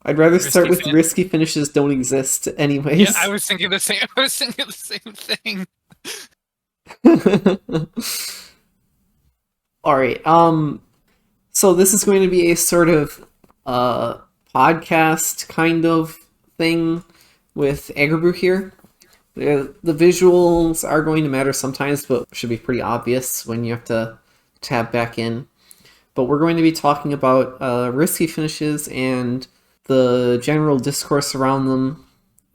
I'd rather start Risky with finish. risky finishes don't exist Yeah, anyways. I was thinking the same. I was thinking the same thing. Alright, so this is going to be a sort of uh podcast kind of thing with Agrabou here. The visuals are going to matter sometimes, but should be pretty obvious when you have to tab back in. But we're going to be talking about risky finishes and the general discourse around them,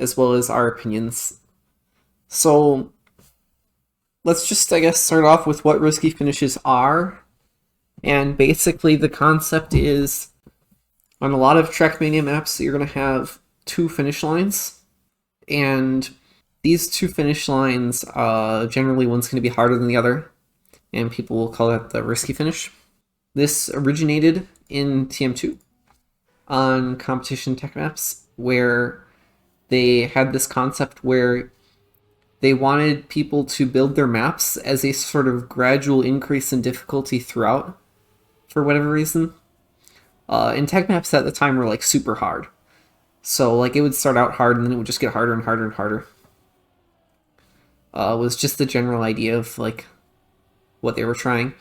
as well as our opinions. So let's just, I guess, start off with what risky finishes are. And basically, the concept is on a lot of Trackmania maps, you're going to have two finish lines. And these two finish lines, generally one's going to be harder than the other. And people will call that the risky finish. This originated in TM2 on competition tech maps, where they had this concept where they wanted people to build their maps as a sort of gradual increase in difficulty throughout, for whatever reason. And tech maps at the time were like super hard. So like it would start out hard and then it would just get harder and harder and harder. Was just the general idea of like what they were trying.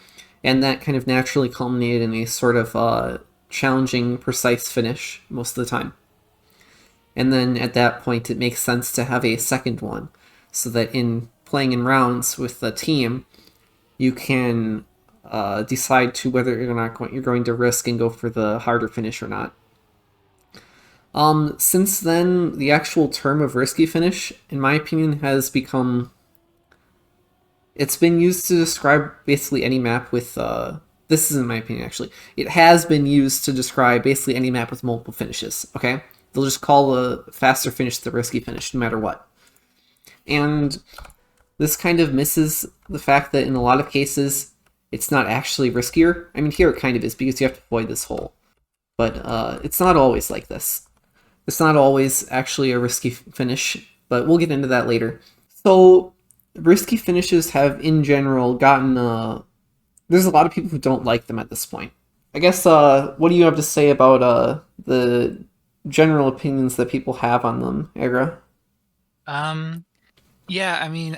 And that kind of naturally culminated in a sort of challenging, precise finish most of the time. And then at that point, it makes sense to have a second one, so that in playing in rounds with the team, you can decide to whether you're going to risk and go for the harder finish or not. Since then, the actual term of risky finish, in my opinion, has become... It's been used to describe basically any map with... this isn't my opinion, actually. It has been used to describe basically any map with multiple finishes, okay? They'll just call the faster finish the risky finish, no matter what. And this kind of misses the fact that in a lot of cases, it's not actually riskier. I mean, here it kind of is, because you have to avoid this hole. But it's not always like this. It's not always actually a risky finish, but we'll get into that later. So, risky finishes have, in general, gotten... there's a lot of people who don't like them at this point. I guess, what do you have to say about the general opinions that people have on them, Agra? Yeah, I mean,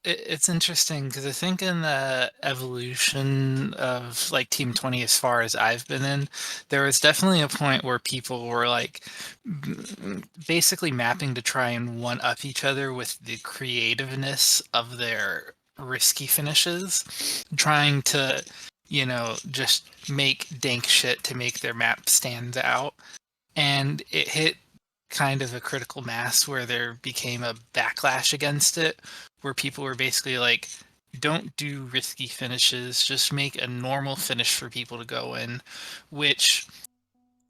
it's interesting because I think in the evolution of like Team 20, as far as I've been in, there was definitely a point where people were like basically mapping to try and one up each other with the creativeness of their risky finishes, trying to, just make dank shit to make their map stand out. And it hit kind of a critical mass where there became a backlash against it, where people were basically like, don't do risky finishes, just make a normal finish for people to go in, which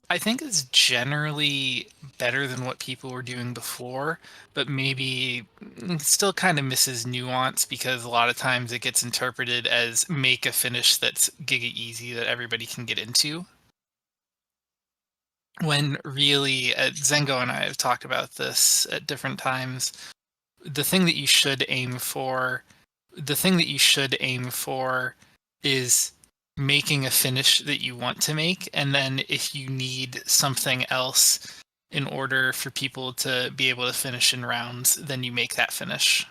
I think is generally better than what people were doing before, but maybe still kind of misses nuance, because a lot of times it gets interpreted as make a finish that's giga easy that everybody can get into. When really, Zengo and I have talked about this at different times, the thing that you should aim for, is making a finish that you want to make, and then if you need something else in order for people to be able to finish in rounds, then you make that finish.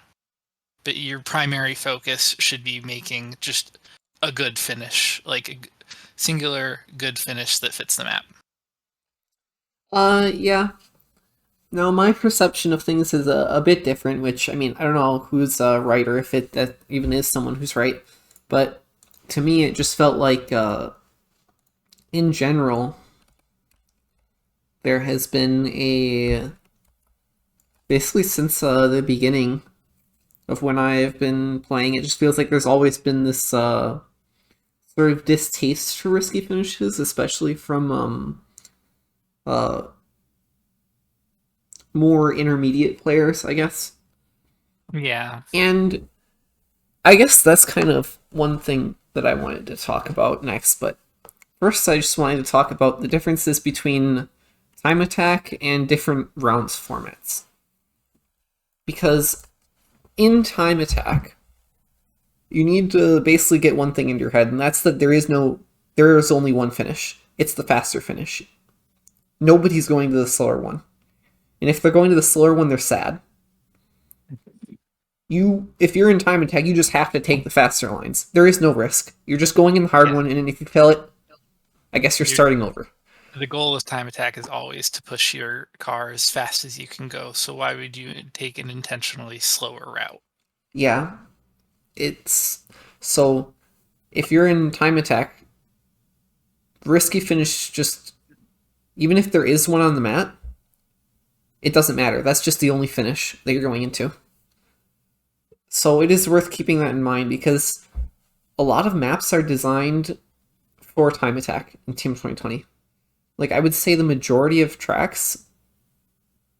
But your primary focus should be making just a good finish, like a singular good finish that fits the map. Yeah. Now, my perception of things is a bit different, which, I mean, I don't know who's right, or if that even is someone who's right, but to me, it just felt like, in general, there has been basically since the beginning of when I've been playing, it just feels like there's always been this sort of distaste for risky finishes, especially from more intermediate players, I guess. Yeah. And I guess that's kind of one thing that I wanted to talk about next, but first I just wanted to talk about the differences between time attack and different rounds formats. Because in time attack, you need to basically get one thing into your head, and that's that there is only one finish. It's the faster finish. nobody's going to the slower one. And if they're going to the slower one, they're sad. If you're in time attack, you just have to take the faster lines. There is no risk. You're just going in the hard one, and if you fail it, I guess you're starting over. The goal with time attack is always to push your car as fast as you can go. So why would you take an intentionally slower route? Yeah. So if you're in time attack, risky finish just, even if there is one on the map, it doesn't matter. That's just the only finish that you're going into. So it is worth keeping that in mind, because a lot of maps are designed for time attack in Team 2020. Like, I would say the majority of tracks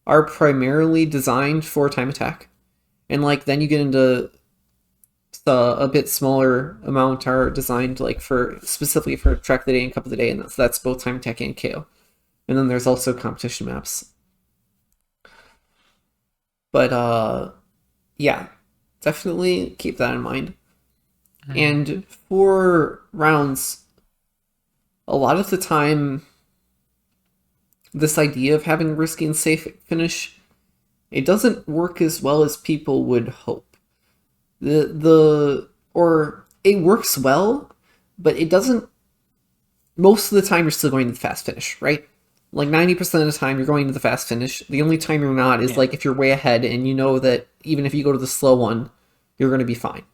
are primarily designed for time attack. And like then you get into a bit smaller amount are designed like for specifically for track of the day and cup of the day, and that's both time attack and KO. And then there's also competition maps. But yeah, definitely keep that in mind. Mm-hmm. And for rounds, a lot of the time, this idea of having a risky and safe finish, it doesn't work as well as people would hope. Or it works well, but it doesn't. Most of the time, you're still going to the fast finish, right? Like 90% of the time, you're going to the fast finish. The only time you're not is like if you're way ahead and you know that even if you go to the slow one, you're going to be fine.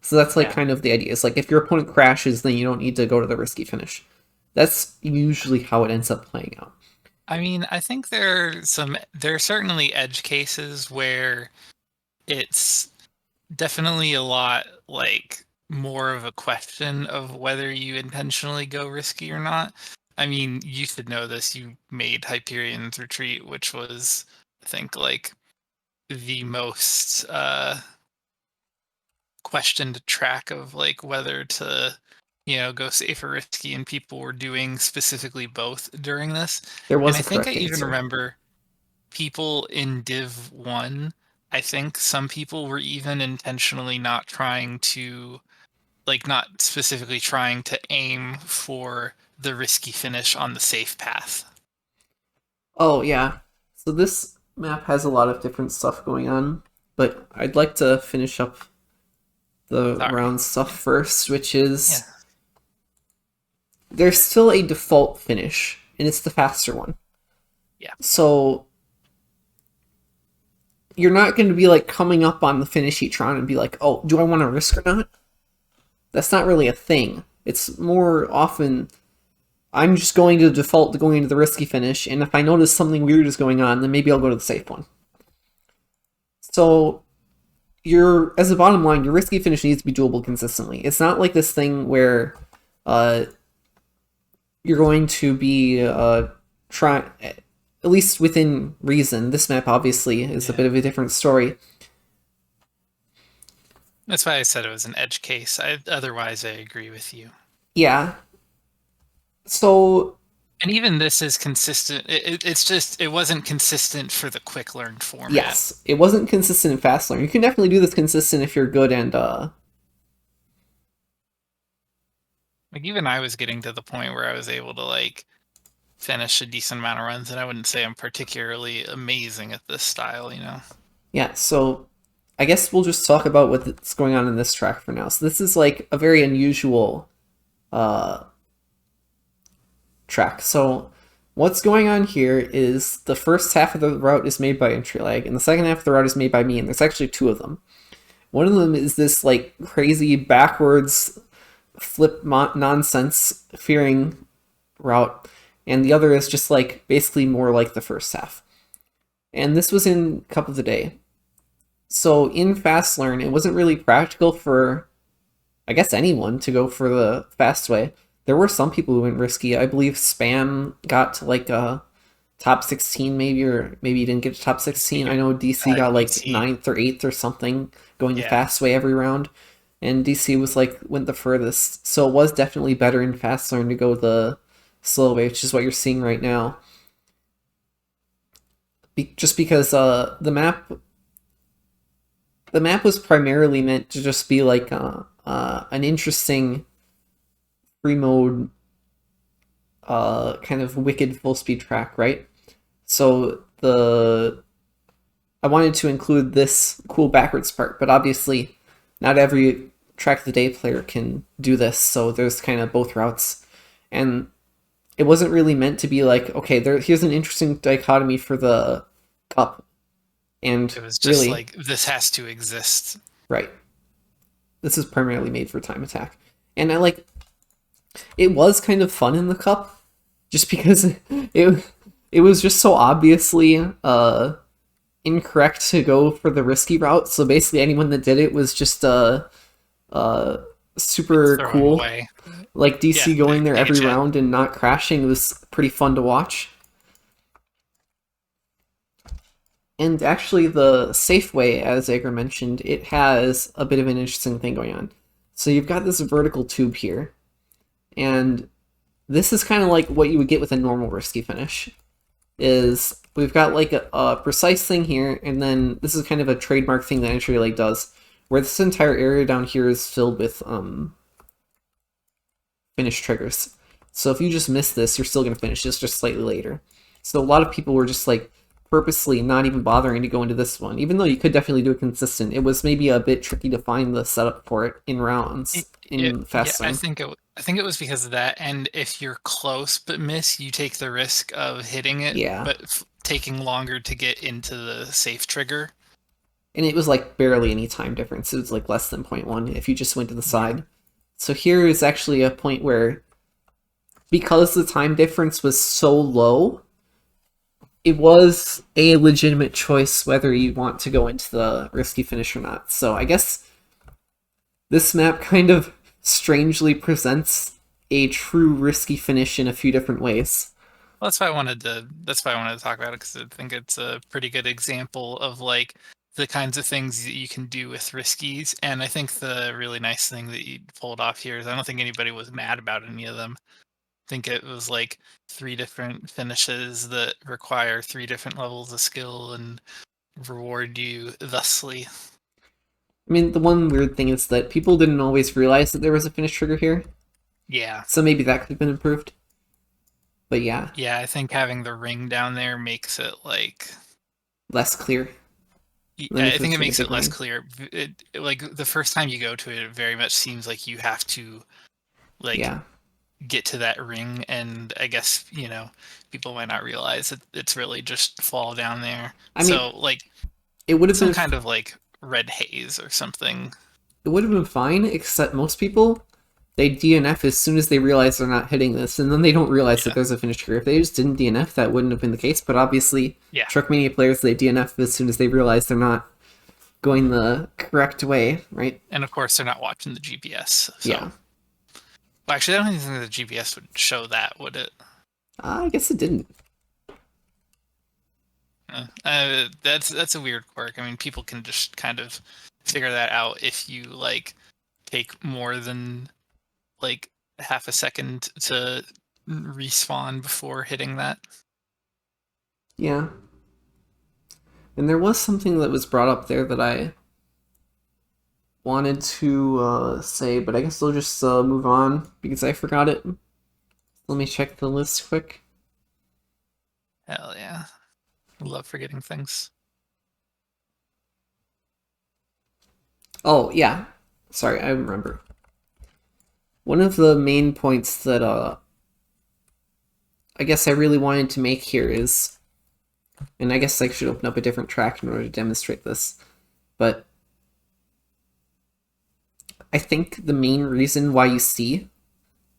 So that's like kind of the idea. It's like if your opponent crashes, then you don't need to go to the risky finish. That's usually how it ends up playing out. I mean, I think there are certainly edge cases where it's definitely a lot like more of a question of whether you intentionally go risky or not. I mean, you should know this. You made Hyperion's Retreat, which was, I think, like the most questioned track of like whether to, go safe or risky, and people were doing specifically both during this. There was, and I think I even remember people in Div 1, I think some people were even intentionally not trying to, like, not specifically trying to aim for the risky finish on the safe path. Oh, yeah. So this map has a lot of different stuff going on, but I'd like to finish up the round stuff first, which is there's still a default finish, and it's the faster one. Yeah. So you're not going to be like coming up on the finish each round and be like, oh, do I want to risk or not? That's not really a thing. It's more often I'm just going to default to going into the risky finish, and if I notice something weird is going on, then maybe I'll go to the safe one. So as a bottom line, your risky finish needs to be doable consistently. It's not like this thing where you're going to be trying, at least within reason. This map obviously is a bit of a different story. That's why I said it was an edge case. Otherwise, I agree with you. Yeah. So... And even this is consistent. It's just, it wasn't consistent for the quick learn format. Yes, it wasn't consistent in fast learn. You can definitely do this consistent if you're good and... Like, even I was getting to the point where I was able to, like, finish a decent amount of runs, and I wouldn't say I'm particularly amazing at this style, Yeah, so I guess we'll just talk about what's going on in this track for now. So this is, like, a very unusual track. So what's going on here is the first half of the route is made by entry lag, and the second half of the route is made by me, and there's actually two of them. One of them is this, like, crazy backwards flip nonsense fearing route, and the other is just like basically more like the first half. And this was in Cup of the Day. So in fast learn, it wasn't really practical for, I guess, anyone to go for the fast way. There were some people who went risky. I believe Spam got to like a top 16 maybe, or maybe he didn't get to top 16. I know DC got like 9th or 8th or something going the fast way every round. And DC was like, went the furthest. So it was definitely better in fast learn to go the slow way, which is what you're seeing right now. Just because the map was primarily meant to just be like an interesting free mode kind of wicked full speed track, right? So I wanted to include this cool backwards part, but obviously not every track of the day player can do this, so there's kind of both routes. And it wasn't really meant to be like, okay, here's an interesting dichotomy for the cup. And It was just really, like, this has to exist. right. This is primarily made for time attack. And it was kind of fun in the cup, just because it was just so obviously incorrect to go for the risky route. So basically anyone that did it was just super cool. Away. Like DC going there every AJ. round and not crashing was pretty fun to watch. And actually the safe way, as Agra mentioned, it has a bit of an interesting thing going on. So you've got this vertical tube here, and this is kind of like what you would get with a normal risky finish. Is we've got like a precise thing here, and then this is kind of a trademark thing that Entry Lake does, where this entire area down here is filled with finish triggers. So if you just miss this, you're still going to finish this just slightly later. So a lot of people were just like purposely not even bothering to go into this one, even though you could definitely do it consistent. It was maybe a bit tricky to find the setup for it in rounds in fast zone. I think it was because of that. And if you're close but miss, you take the risk of hitting it, Yeah. but taking longer to get into the safe trigger. And it was like barely any time difference. It was like less than 0.1 if you just went to the side. So here is actually a point where, because the time difference was so low, it was a legitimate choice whether you want to go into the risky finish or not. So I guess this map kind of strangely presents a true risky finish in a few different ways. Well, that's why I wanted to talk about it, because I think it's a pretty good example of like the kinds of things that you can do with riskies. And I think the really nice thing that you pulled off here is I don't think anybody was mad about any of them. I think it was like 3 different finishes that require 3 different levels of skill and reward you thusly. I mean, the one weird thing is that people didn't always realize that there was a finish trigger here. Yeah. So maybe that could have been improved. But yeah. Yeah, I think having the ring down there makes it like less clear. I think it makes it less clear. Like the first time you go to it, it very much seems like you have to like get to that ring, and I guess, you know, people might not realize that it's really just fall down there. I mean, so like it would have been kind of like red haze or something. It would have been fine, except most people, they DNF as soon as they realize they're not hitting this, and then they don't realize that there's a finish trigger. If they just didn't DNF, that wouldn't have been the case, but obviously Trackmania players, they DNF as soon as they realize they're not going the correct way, right? And of course they're not watching the GPS. So. Yeah. Well, actually, I don't think the GPS would show that, would it? I guess it didn't. That's a weird quirk. I mean, people can just kind of figure that out if you like take more than like half a second to respawn before hitting that. Yeah. And there was something that was brought up there that I wanted to say, but I guess I'll just move on because I forgot it. Let me check the list quick. Hell yeah. I love forgetting things. Oh, yeah. Sorry, I remember. One of the main points that I guess I really wanted to make here is, and I guess I should open up a different track in order to demonstrate this, but I think the main reason why you see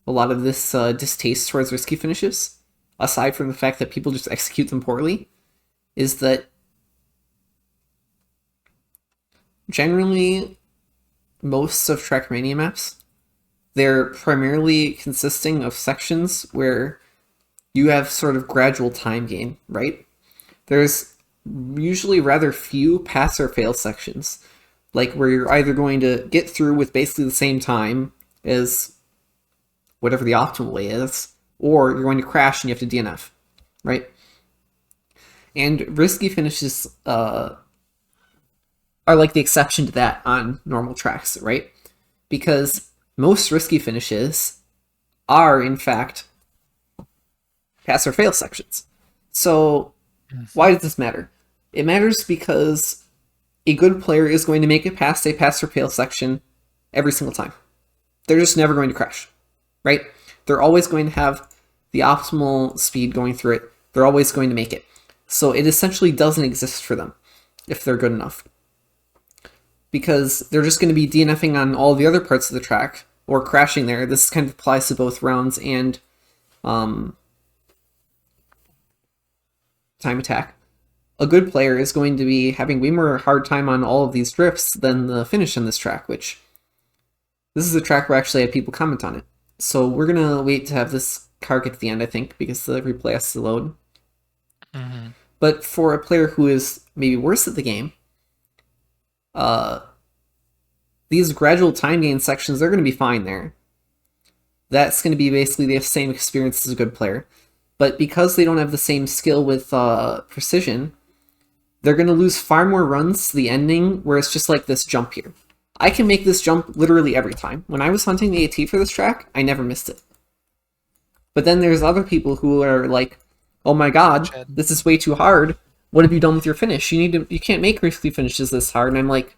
a lot of this distaste towards risky finishes, aside from the fact that people just execute them poorly, is that generally most of Trackmania maps, they're primarily consisting of sections where you have sort of gradual time gain, right? There's usually rather few pass or fail sections, like where you're either going to get through with basically the same time as whatever the optimal way is, or you're going to crash and you have to DNF, right? And risky finishes are like the exception to that on normal tracks, right? Because most risky finishes are, in fact, pass or fail sections. So why does this matter? It matters because a good player is going to make it past a pass or fail section every single time. They're just never going to crash, right? They're always going to have the optimal speed going through it. They're always going to make it. So it essentially doesn't exist for them if they're good enough. Because they're just going to be DNFing on all the other parts of the track or crashing there. This kind of applies to both rounds and time attack. A good player is going to be having way more hard time on all of these drifts than the finish on this track, which this is a track where I actually had people comment on it. So we're going to wait to have this car get to the end, I think, because the replay has to load. But for a player who is maybe worse at the game, these gradual time gain sections, they're going to be fine there. That's going to be basically the same experience as a good player. But because they don't have the same skill with precision, they're going to lose far more runs to the ending where it's just like this jump here. I can make this jump literally every time. When I was hunting the AT for this track, I never missed it. But then there's other people who are like, oh my god, this is way too hard. What have you done with your finish? You can't make risky finishes this hard. And I'm like,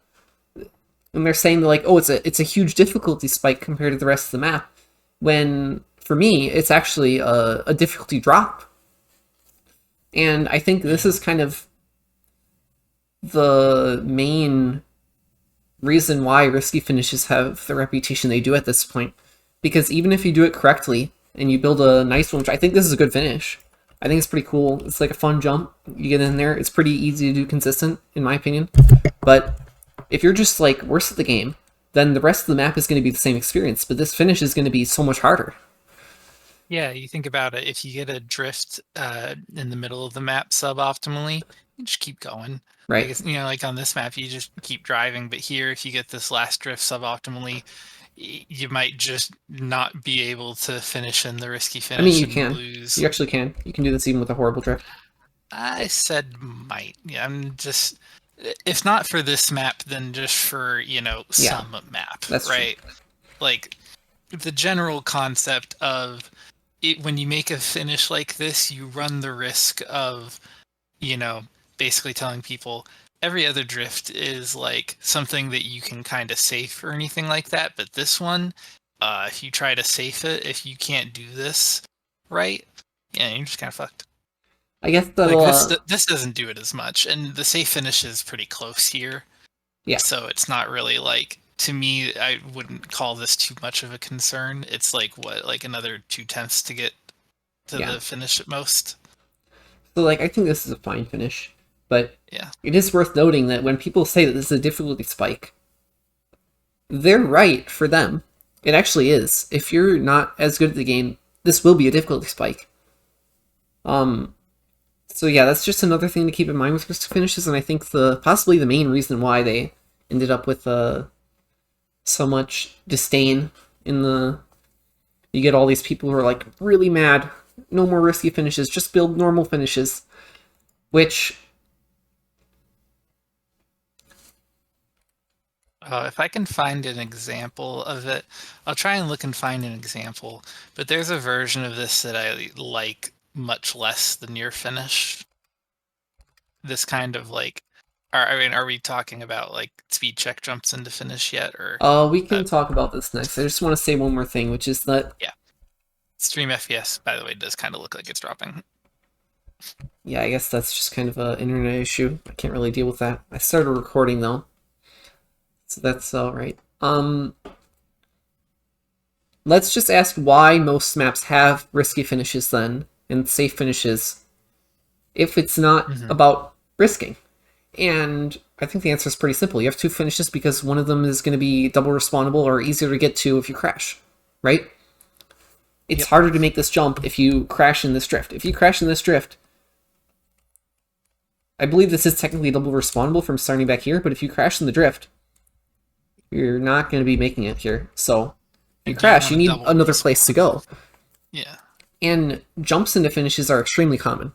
and they're saying like, oh, it's a huge difficulty spike compared to the rest of the map. When for me, it's actually a difficulty drop. And I think this is kind of the main reason why risky finishes have the reputation they do at this point. Because even if you do it correctly and you build a nice one, which I think this is a good finish. I think it's pretty cool. It's like a fun jump. You get in there. It's pretty easy to do consistent, in my opinion. But if you're just like worse at the game, then the rest of the map is going to be the same experience. But this finish is going to be so much harder. Yeah, you think about it. If you get a drift in the middle of the map suboptimally, you just keep going. Right. Like, like on this map, you just keep driving. But here, if you get this last drift suboptimally, you might just not be able to finish in the risky finish. I mean, you can. Lose. You actually can. You can do this even with a horrible drift. I said might. Yeah, I'm just... If not for this map, then just for, some map. That's right? True. Like, the general concept of it, when you make a finish like this, you run the risk of, basically telling people every other drift is like something that you can kind of safe or anything like that. But this one, if you try to safe it, if you can't do this right, yeah, you're just kind of fucked. I guess this doesn't do it as much, and the safe finish is pretty close here. Yeah. So it's not really like, to me, I wouldn't call this too much of a concern. It's like another 0.2 to get to the finish at most. So I think this is a fine finish, but yeah, it is worth noting that when people say that this is a difficulty spike, they're right for them. It actually is. If you're not as good at the game, this will be a difficulty spike. So yeah, that's just another thing to keep in mind with risk finishes, and I think possibly the main reason why they ended up with so much disdain in the... You get all these people who are like really mad, no more risky finishes, just build normal finishes, which... if I can find an example of it, I'll try and look and find an example, but there's a version of this that I like much less than your finish. This kind of are we talking about like speed check jumps into finish yet, or? We can talk about this next. I just want to say one more thing, which is that stream FPS, by the way, does kind of look like it's dropping. Yeah, I guess that's just kind of an internet issue. I can't really deal with that. I started recording though, so that's all right. Let's just ask why most maps have risky finishes then, and safe finishes, if it's not about risking. And I think the answer is pretty simple. You have two finishes because one of them is going to be double respawnable or easier to get to if you crash, right? It's harder to make this jump if you crash in this drift. If you crash in this drift, I believe this is technically double respawnable from starting back here, but if you crash in the drift, you're not going to be making it here. So if you crash, you need another place to go. Yeah. And jumps into finishes are extremely common.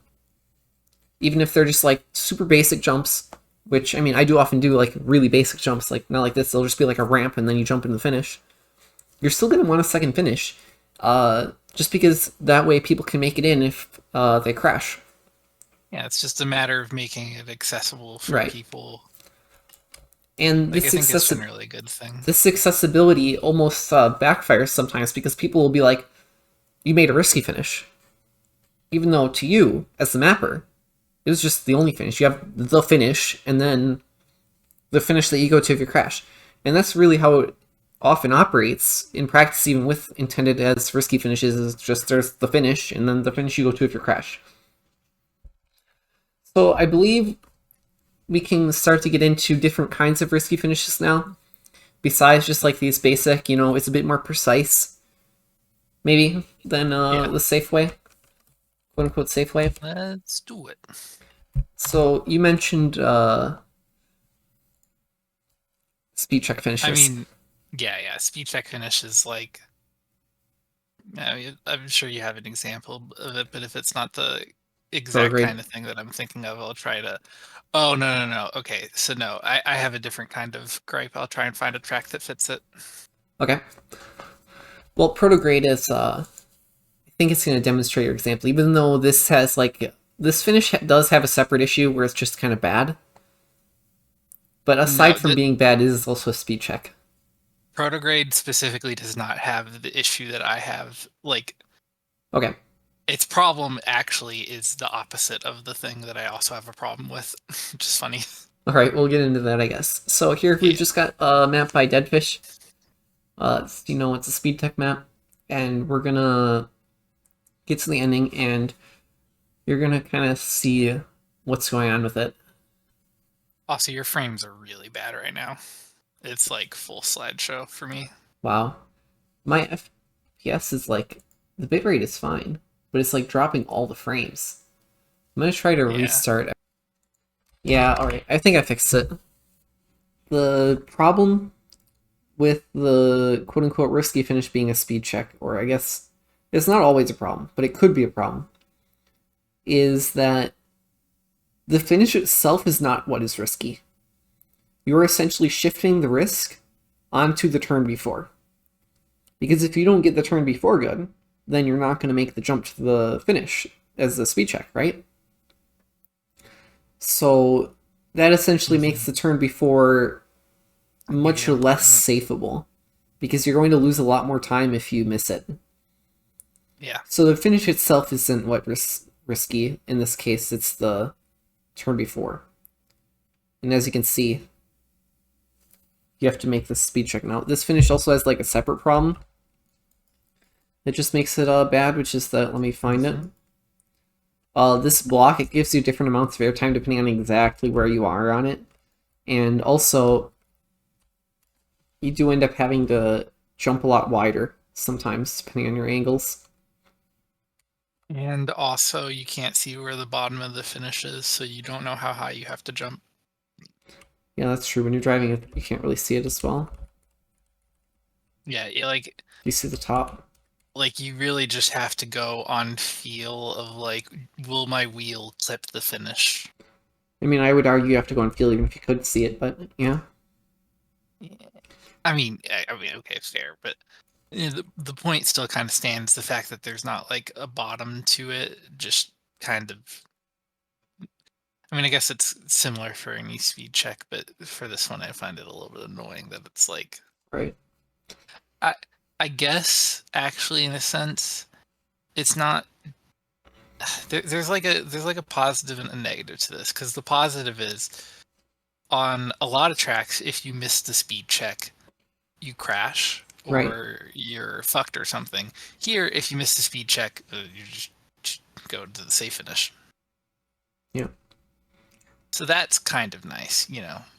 Even if they're just like super basic jumps, which, I mean, I do often do like really basic jumps, like not like this, they'll just be like a ramp and then you jump into the finish. You're still going to want a second finish. just because that way people can make it in if they crash. Yeah, it's just a matter of making it accessible for Right. people. And Like, I think it's generally a good thing. this accessibility almost backfires sometimes because people will be like, you made a risky finish. Even though to you, as the mapper, it was just the only finish. You have the finish, and then the finish that you go to if you crash. And that's really how it often operates in practice, even with intended as risky finishes, is just there's the finish, and then the finish you go to if you crash. So I believe we can start to get into different kinds of risky finishes now. Besides just like these basic, it's a bit more precise, maybe, than the safe way. Quote unquote safe way. Let's do it. So you mentioned speed check finishes. I mean, yeah. Speed check finish is like, I'm sure you have an example of it, but if it's not the exact kind of thing that I'm thinking of, I'll try to. Oh, no. Okay, so no, I have a different kind of gripe. I'll try and find a track that fits it. Okay. Well, Protograde is, I think it's going to demonstrate your example, even though this has, this finish does have a separate issue where it's just kind of bad. But aside from being bad, it is also a speed check. Protograde specifically does not have the issue that I have. Like, okay. Its problem actually is the opposite of the thing that I also have a problem with, which is funny. All right, we'll get into that, I guess. So here we've just got a map by Deadfish. It's a speed tech map, and we're gonna get to the ending, and you're gonna kind of see what's going on with it. Also, your frames are really bad right now. It's like full slideshow for me. Wow. My FPS is the bitrate is fine, but it's dropping all the frames. I'm gonna try to restart. Yeah, alright. I think I fixed it. The problem with the quote-unquote risky finish being a speed check, or I guess it's not always a problem, but it could be a problem, is that the finish itself is not what is risky. You're essentially shifting the risk onto the turn before. Because if you don't get the turn before good, then you're not going to make the jump to the finish as a speed check, right? So that essentially makes the turn before much less safeable, because you're going to lose a lot more time if you miss it. Yeah. So the finish itself isn't what risky. In this case, it's the turn before. And as you can see, you have to make this speed check. Now, this finish also has a separate problem that just makes it bad, which is that, let me find it. This block, it gives you different amounts of airtime depending on exactly where you are on it. And also, you do end up having to jump a lot wider sometimes, depending on your angles. And also, you can't see where the bottom of the finish is, so you don't know how high you have to jump. Yeah, that's true. When you're driving it, you can't really see it as well. Yeah, you see the top. You really just have to go on feel of will my wheel clip the finish? I mean, I would argue you have to go on feel even if you could see it, but yeah. I mean, okay, fair, but the point still kind of stands. The fact that there's not a bottom to it, just kind of. I mean, I guess it's similar for any speed check, but for this one, I find it a little bit annoying that it's right. I guess actually, in a sense, it's not. There's a positive and a negative to this, because the positive is on a lot of tracks, if you miss the speed check, you crash or you're fucked or something. Here, if you miss the speed check, you just go to the safe finish. Yeah. So that's kind of nice,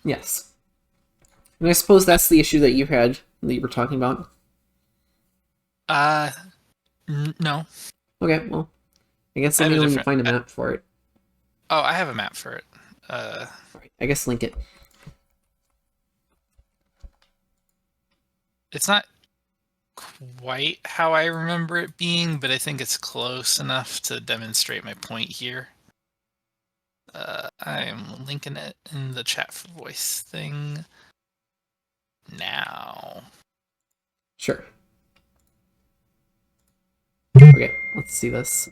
Yes. And I suppose that's the issue that you had, that you were talking about? No. Okay, well, I guess let me know when you find a map for it. Oh, I have a map for it. Right, I guess link it. It's not quite how I remember it being, but I think it's close enough to demonstrate my point here. I'm linking it in the chat for voice thing now. Sure. Okay, let's see this.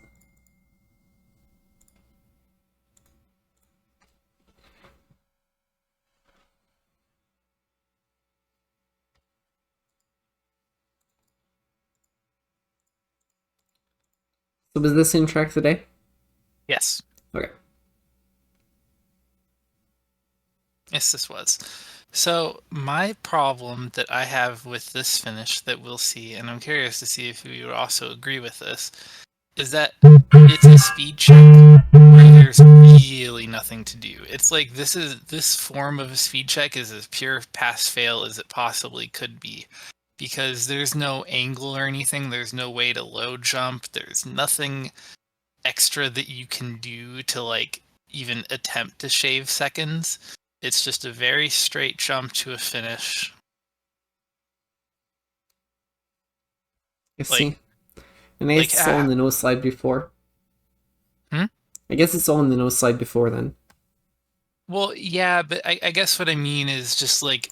So was this in track today? Yes. Okay. Yes, this was. So my problem that I have with this finish that we'll see, and I'm curious to see if you would also agree with this, is that it's a speed check where there's really nothing to do. It's like this form of a speed check is as pure pass fail as it possibly could be, because there's no angle or anything, there's no way to low jump, there's nothing extra that you can do to like even attempt to shave seconds. It's just a very straight jump to a finish. I see. Like, And I guess it's all in the nose slide before. Hmm? I guess it's all in the nose slide before then. Well, yeah, but I guess what I mean is just like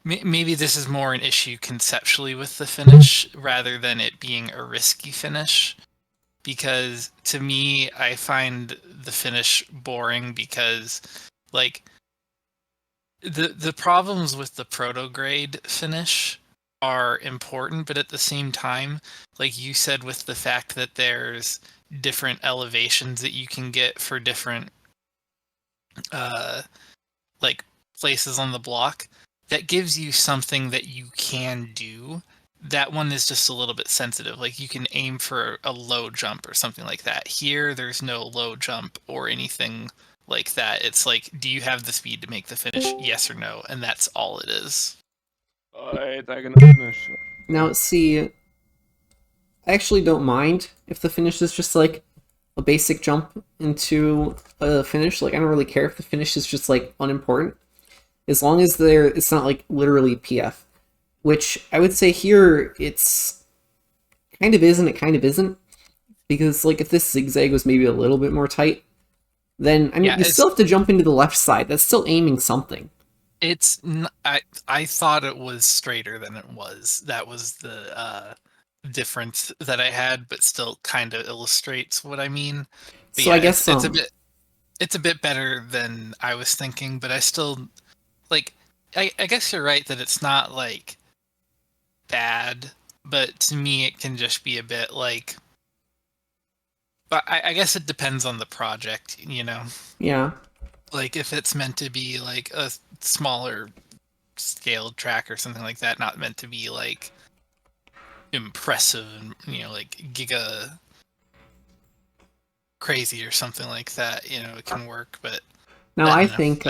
maybe this is more an issue conceptually with the finish rather than it being a risky finish. Because to me, I find the finish boring because, like, the problems with the protograde finish are important, but at the same time, like you said, with the fact that there's different elevations that you can get for different like places on the block, that gives you something that you can do. That one is just a little bit sensitive. Like you can aim for a low jump or something like that. Here, there's no low jump or anything like that. It's like, do you have the speed to make the finish? Yes or no, and that's all it is. Alright, I'm gonna finish. Now, see, I actually don't mind if the finish is just like a basic jump into a finish. Like, I don't really care if the finish is just like unimportant, as long as it's not like literally PF, which I would say here it's kind of is and it kind of isn't, because like if this zigzag was maybe a little bit more tight, then I mean you still have to jump into the left side. That's still aiming something. It's I thought it was straighter than it was. That was the difference that I had, but still kind of illustrates what I mean. But So yeah, I guess it's a bit better than I was thinking, but I still like I guess you're right that it's not like bad, but to me it can just be a bit like, but I guess it depends on the project, you know. Yeah. Like if it's meant to be like a smaller scaled track or something like that, not meant to be like impressive and, you know, like giga crazy or something like that, you know, it can work. But now I think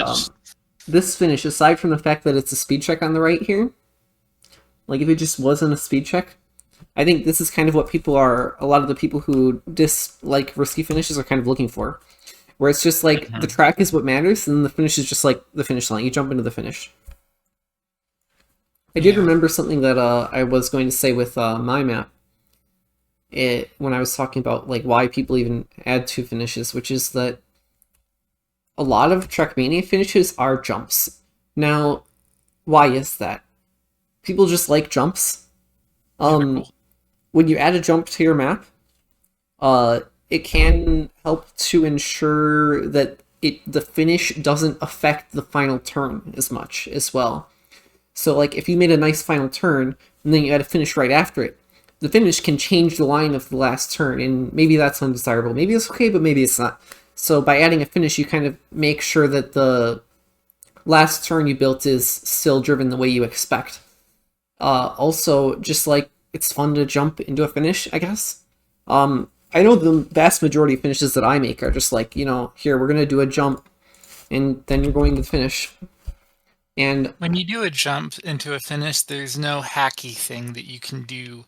this finish, aside from the fact that it's a speed check on the right here, like if it just wasn't a speed check, I think this is kind of what a lot of the people who dislike risky finishes are kind of looking for. Where it's just like the track is what matters, and the finish is just like the finish line. You jump into the finish. I did remember something that I was going to say with my map. When I was talking about like why people even add two finishes, which is that a lot of Trackmania finishes are jumps. Now, why is that? People just like jumps. When you add a jump to your map, it can help to ensure that the finish doesn't affect the final turn as much as well. So like if you made a nice final turn and then you add a finish right after it, the finish can change the line of the last turn, and maybe that's undesirable. Maybe it's okay, but maybe it's not. So by adding a finish, you kind of make sure that the last turn you built is still driven the way you expect. Also, just like it's fun to jump into a finish, I guess. I know the vast majority of finishes that I make are just like, you know, here, we're going to do a jump, and then you're going to the finish. And when you do a jump into a finish, there's no hacky thing that you can do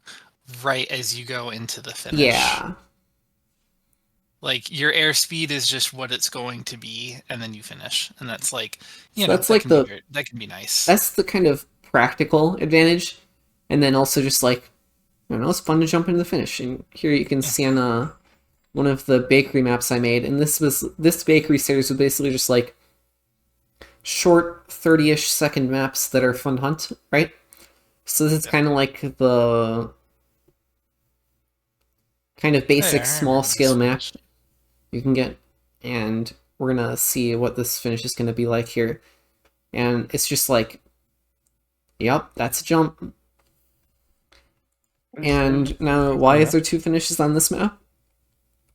right as you go into the finish. Yeah. Like, your airspeed is just what it's going to be, and then you finish. And that's like, you so know, that's like that can be nice. That's the kind of practical advantage. And then also just like, I don't know, it's fun to jump into the finish. And here you can see on one of the bakery maps I made, and this bakery series was basically just like short 30-ish second maps that are fun to hunt, right? So this is kind of like kind of basic I small remember scale this map finish. you can get, and we're gonna see what this finish is gonna be like here. And it's just like, yep, that's a jump. And now, why is there 2 finishes on this map?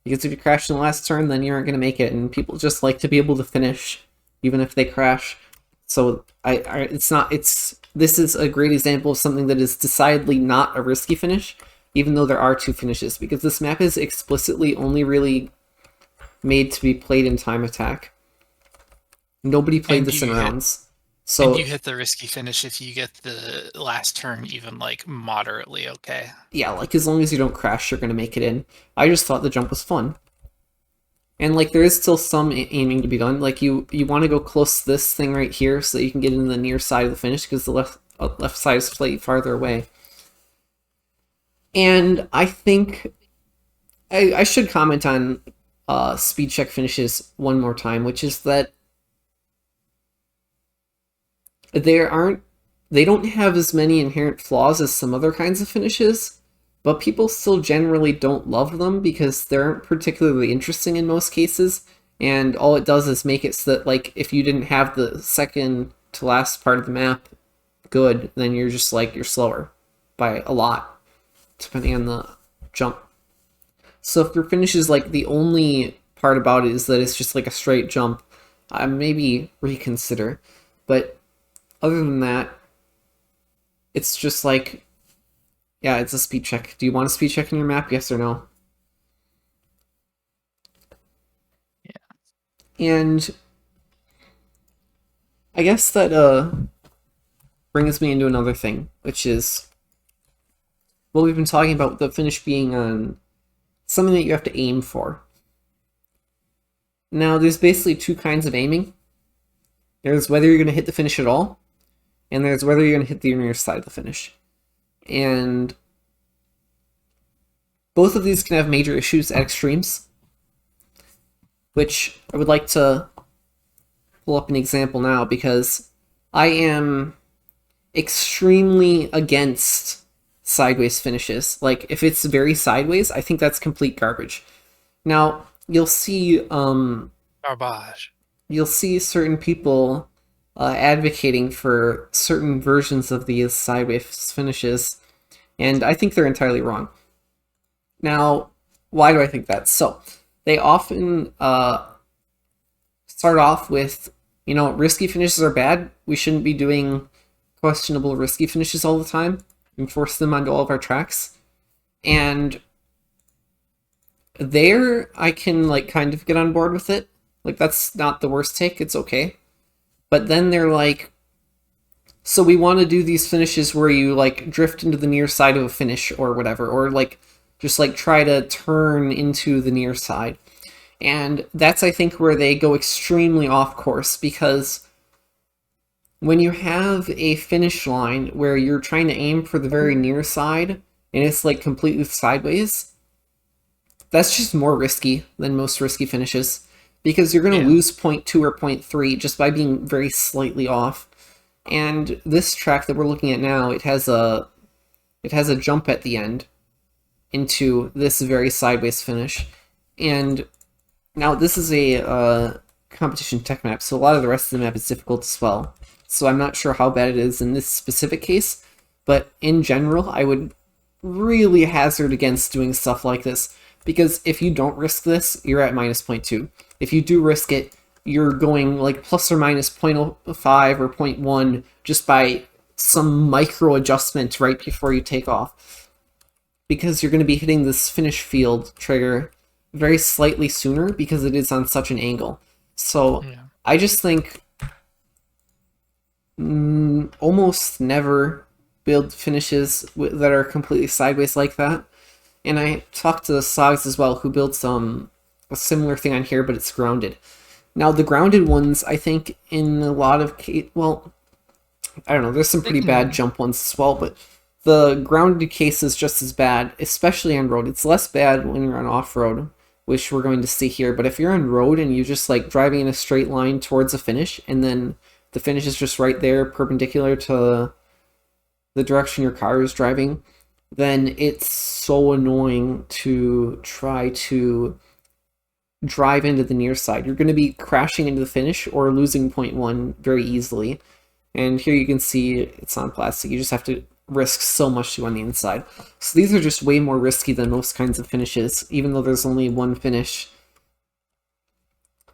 Because if you crash in the last turn, then you aren't going to make it, and people just like to be able to finish, even if they crash. So this is a great example of something that is decidedly not a risky finish, even though there are 2 finishes, because this map is explicitly only really made to be played in time attack. Nobody played this in rounds. So, and you hit the risky finish if you get the last turn even like moderately okay. yeah, like as long as you don't crash, you're gonna make it in. I just thought the jump was fun. And like there is still some aiming to be done. Like you want to go close to this thing right here so that you can get into the near side of the finish, because the left side is slightly farther away. And I think I should comment on speed check finishes one more time, which is that they don't have as many inherent flaws as some other kinds of finishes, but people still generally don't love them because they aren't particularly interesting in most cases, and all it does is make it so that, like, if you didn't have the second to last part of the map good, then you're just like, you're slower by a lot, depending on the jump. So if your finish is like the only part about it is that it's just like a straight jump, maybe reconsider. But other than that, it's just like, yeah, it's a speed check. Do you want a speed check in your map? Yes or no? Yeah. And I guess that brings me into another thing, which is what we've been talking about, the finish being on something that you have to aim for. Now, there's basically 2 kinds of aiming. There's whether you're going to hit the finish at all, and there's whether you're going to hit the near side of the finish. And both of these can have major issues at extremes, which I would like to pull up an example now, because I am extremely against sideways finishes. Like, if it's very sideways, I think that's complete garbage. Now, you'll see Garbage. You'll see certain people advocating for certain versions of these sideways finishes, and I think they're entirely wrong. Now, why do I think that? So, they often start off with, risky finishes are bad. We shouldn't be doing questionable risky finishes all the time and force them onto all of our tracks. And there, I can, like, kind of get on board with it. Like, that's not the worst take, it's okay. But then they're like, so we want to do these finishes where you, like, drift into the near side of a finish or whatever, or, like, just, like, try to turn into the near side. And that's, I think, where they go extremely off course, because when you have a finish line where you're trying to aim for the very near side, and it's, like, completely sideways, that's just more risky than most risky finishes, because you're going to lose 0.2 or 0.3 just by being very slightly off. And this track that we're looking at now, it has a jump at the end into this very sideways finish. And now this is a competition tech map, so a lot of the rest of the map is difficult as well. So I'm not sure how bad it is in this specific case, but in general, I would really hazard against doing stuff like this, because if you don't risk this, you're at minus 0.2. If you do risk it, you're going like plus or minus 0.05 or 0.1 just by some micro adjustment right before you take off, because you're going to be hitting this finish field trigger very slightly sooner because it is on such an angle. So I just think almost never build finishes that are completely sideways like that. And I talked to Sogs as well, who built a similar thing on here, but it's grounded. Now, the grounded ones, I think, in a lot of cases, well, I don't know, there's some pretty bad jump ones as well, but the grounded case is just as bad, especially on road. It's less bad when you're on off-road, which we're going to see here, but if you're on road and you're just like driving in a straight line towards a finish, and then the finish is just right there, perpendicular to the direction your car is driving, then it's so annoying to try to drive into the near side. You're going to be crashing into the finish or losing 0.1 very easily. And here you can see it's on plastic. You just have to risk so much to on the inside. So these are just way more risky than most kinds of finishes, even though there's only one finish.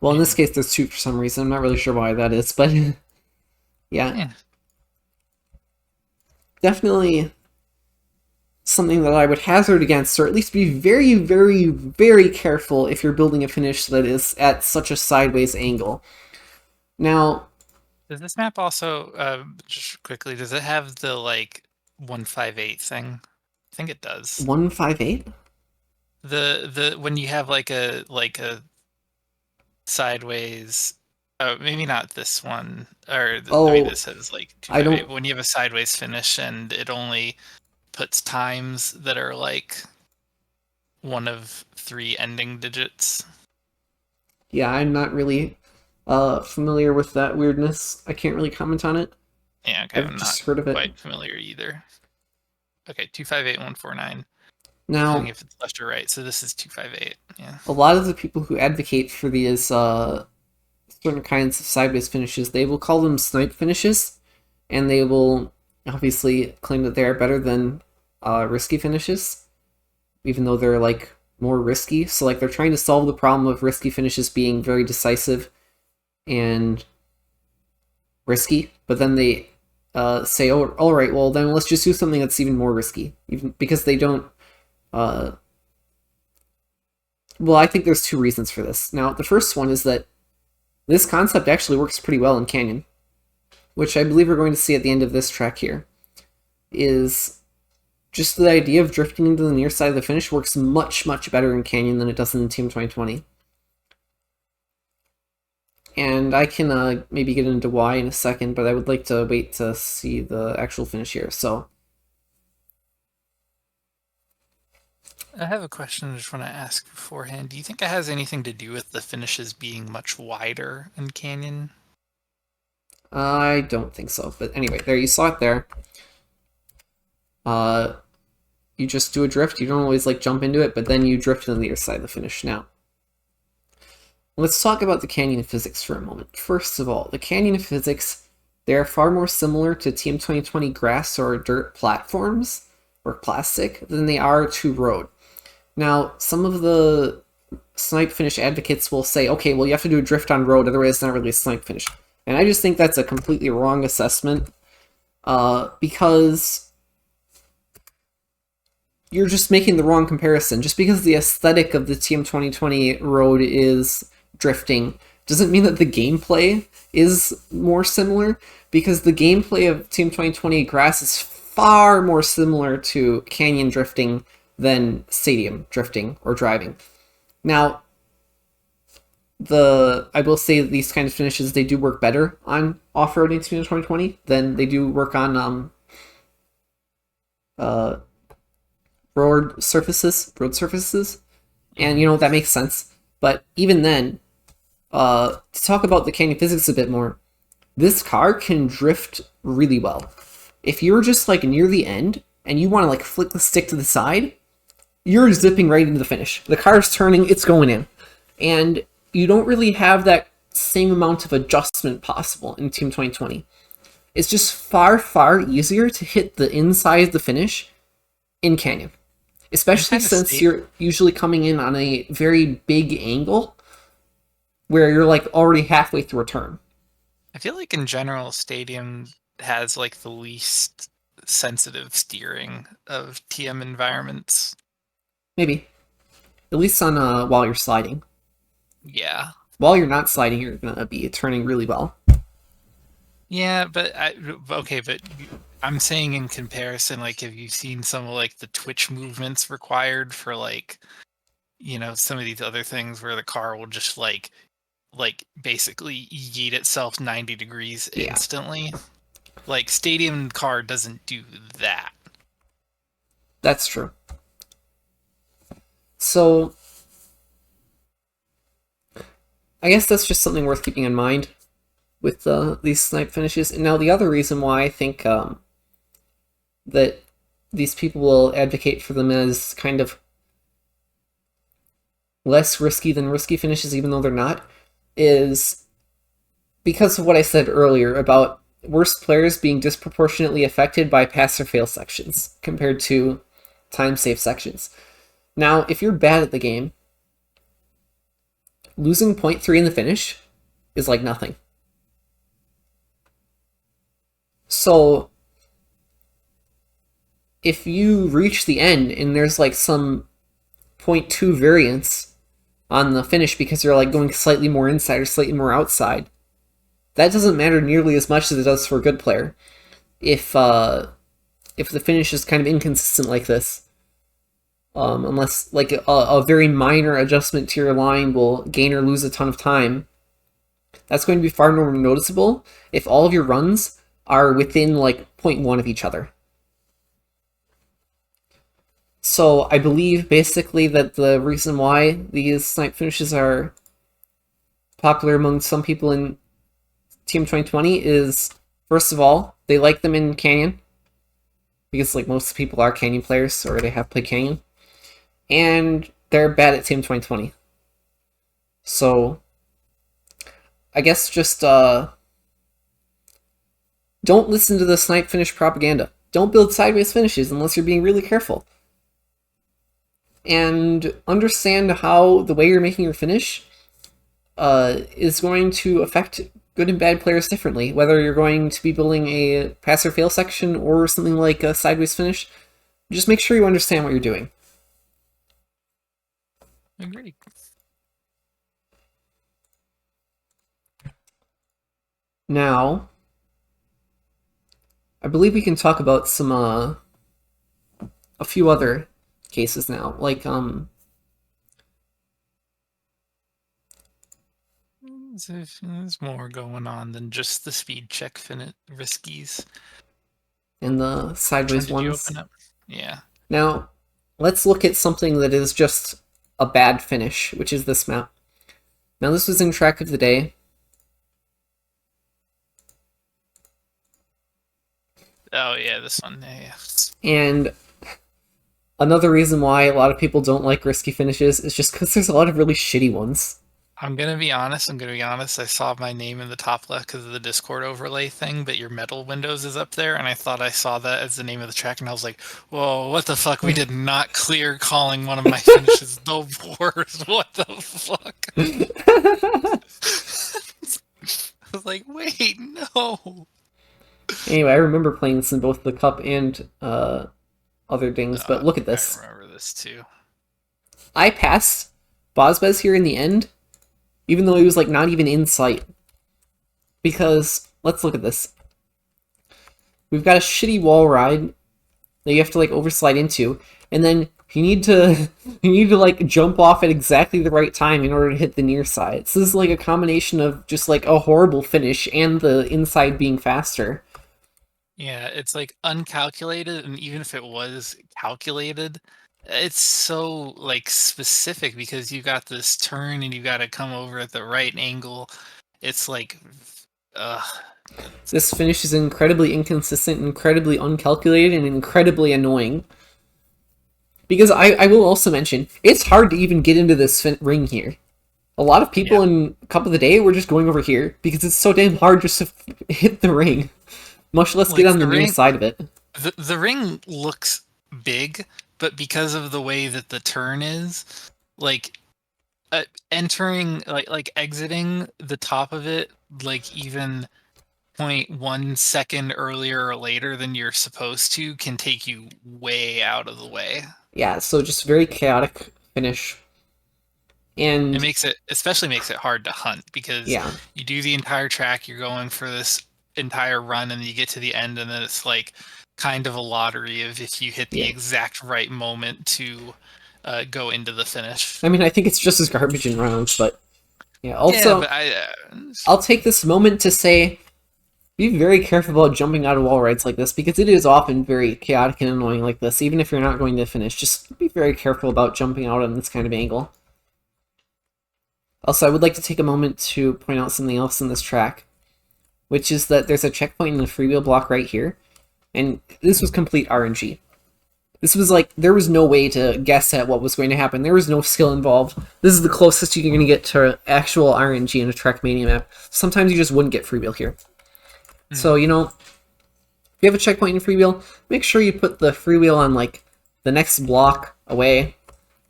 Well, in this case, there's two for some reason. I'm not really sure why that is, but yeah. Definitely something that I would hazard against, or at least be very, very, very careful if you're building a finish that is at such a sideways angle. Now, does this map also, just quickly, does it have the, like, 158 thing? I think it does. 158? When you have, like a sideways... Oh, maybe not this one. Or, I mean, this has, like, 258. When you have a sideways finish and it only puts times that are, like, one of 3 ending digits. Yeah, I'm not really familiar with that weirdness. I can't really comment on it. Yeah, okay, I've just heard of it. Quite familiar either. Okay, 258149. Now, if it's left or right, so this is 258. Yeah. A lot of the people who advocate for these certain kinds of sideways finishes, they will call them snipe finishes, and they will obviously claim that they are better than risky finishes, even though they're like more risky. So like they're trying to solve the problem of risky finishes being very decisive and risky, but then they say, oh, all right, well then let's just do something that's even more risky, even because they don't. Well, I think there's 2 reasons for this. Now, the first one is that this concept actually works pretty well in Canyon, which I believe we're going to see at the end of this track here, is just the idea of drifting into the near side of the finish works much, much better in Canyon than it does in Team 2020. And I can maybe get into why in a second, but I would like to wait to see the actual finish here. So, I have a question I just want to ask beforehand. Do you think it has anything to do with the finishes being much wider in Canyon? I don't think so, but anyway, there, you saw it there. You just do a drift, you don't always like jump into it, but then you drift on the other side of the finish. Now, let's talk about the Canyon physics for a moment. First of all, the Canyon physics, they are far more similar to Team 2020 grass or dirt platforms, or plastic, than they are to road. Now, some of the snipe finish advocates will say, okay, well you have to do a drift on road, otherwise it's not really a snipe finish. And I just think that's a completely wrong assessment, because you're just making the wrong comparison. Just because the aesthetic of the Team 2020 road is drifting doesn't mean that the gameplay is more similar, because the gameplay of Team 2020 grass is far more similar to Canyon drifting than stadium drifting or driving. Now, I will say that these kind of finishes, they do work better on off-roading Team 2020 than they do work on road surfaces, and you know, that makes sense. But even then, to talk about the Canyon physics a bit more, this car can drift really well. If you're just like near the end and you want to like flick the stick to the side, you're zipping right into the finish. The car's turning, it's going in. And you don't really have that same amount of adjustment possible in Team 2020. It's just far, far easier to hit the inside of the finish in Canyon. Especially since you're usually coming in on a very big angle where you're like already halfway through a turn. I feel like in general, Stadium has like the least sensitive steering of TM environments. Maybe. At least on while you're sliding. Yeah. While you're not sliding, you're going to be turning really well. Yeah, but I'm saying in comparison, like, have you seen some of like the twitch movements required for like, you know, some of these other things where the car will just like basically yeet itself 90 degrees instantly? Like, Stadium car doesn't do that. That's true. So, I guess that's just something worth keeping in mind with these snipe finishes. And now the other reason why I think that these people will advocate for them as kind of less risky than risky finishes, even though they're not, is because of what I said earlier about worse players being disproportionately affected by pass or fail sections compared to time safe sections. Now, if you're bad at the game, losing 0.3 in the finish is like nothing. So if you reach the end and there's like some 0.2 variance on the finish because you're like going slightly more inside or slightly more outside, that doesn't matter nearly as much as it does for a good player. If the finish is kind of inconsistent like this, unless like a very minor adjustment to your line will gain or lose a ton of time, that's going to be far more noticeable if all of your runs are within like 0.1 of each other. So I believe basically that the reason why these snipe finishes are popular among some people in Team 2020 is, first of all, they like them in Canyon, because like most people are Canyon players or they have played Canyon, and they're bad at Team 2020. So I guess just don't listen to the snipe finish propaganda. Don't build sideways finishes unless you're being really careful. And understand how the way you're making your finish is going to affect good and bad players differently. Whether you're going to be building a pass or fail section or something like a sideways finish, just make sure you understand what you're doing. Agreed. Now, I believe we can talk about some a few other cases now, like there's more going on than just the speed check riskies. and the sideways ones. Yeah. Now, let's look at something that is just a bad finish, which is this map. Now, this was in track of the day. Oh yeah, this one. Yeah. And another reason why a lot of people don't like risky finishes is just because there's a lot of really shitty ones. I'm gonna be honest. I saw my name in the top left because of the Discord overlay thing, but your metal windows is up there, and I thought I saw that as the name of the track, and I was like, "Whoa, what the fuck? We did not clear calling one of my finishes the worst. What the fuck?" I was like, "Wait, no." Anyway, I remember playing this in both the cup and other things, but look at this. I remember this too. I passed Bozbez here in the end, even though he was like not even in sight. Because let's look at this. We've got a shitty wall ride that you have to like overslide into, and then you need to like jump off at exactly the right time in order to hit the near side. So this is like a combination of just like a horrible finish and the inside being faster. Yeah, it's like uncalculated, and even if it was calculated, it's so like specific because you got this turn and you got to come over at the right angle. It's like, this finish is incredibly inconsistent, incredibly uncalculated, and incredibly annoying. Because I will also mention, it's hard to even get into this ring here. A lot of people in Cup of the Day were just going over here because it's so damn hard just to hit the ring. Much less get on the near side of it. The ring looks big, but because of the way that the turn is, like entering, like exiting the top of it, like even 0.1 second earlier or later than you're supposed to can take you way out of the way. Yeah, so just very chaotic finish. And especially makes it hard to hunt because you do the entire track, you're going for this entire run, and you get to the end, and then it's like kind of a lottery of if you hit the exact right moment to go into the finish. I mean, I think it's just as garbage in rounds, but also, I'll take this moment to say, be very careful about jumping out of wall rides like this, because it is often very chaotic and annoying like this, even if you're not going to finish. Just be very careful about jumping out on this kind of angle. Also, I would like to take a moment to point out something else in this track, which is that there's a checkpoint in the freewheel block right here, and this was complete RNG. This was like, there was no way to guess at what was going to happen. There was no skill involved. This is the closest you're going to get to actual RNG in a Trackmania map. Sometimes you just wouldn't get freewheel here. So, you know, if you have a checkpoint in freewheel, make sure you put the freewheel on, like, the next block away,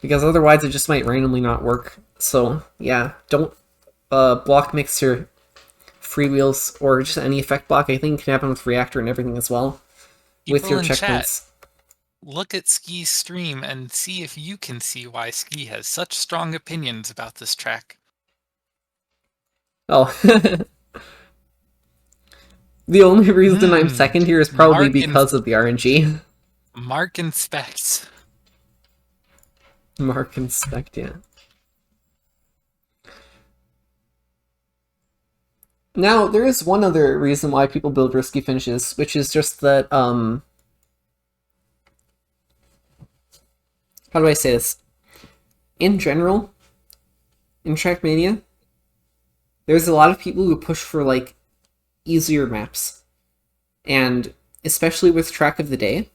because otherwise it just might randomly not work. So, yeah, don't block mix your freewheels or just any effect block. I think it can happen with reactor and everything as well. With People your in checkpoints. chat, look at Ski's stream and see if you can see why Ski has such strong opinions about this track. Oh. The only reason I'm second here is probably because of the RNG. Mark inspect. Mark inspect, yeah. Now, there is one other reason why people build risky finishes, which is just that, how do I say this? In general, in Trackmania, there's a lot of people who push for, like, easier maps. And especially with Track of the Day,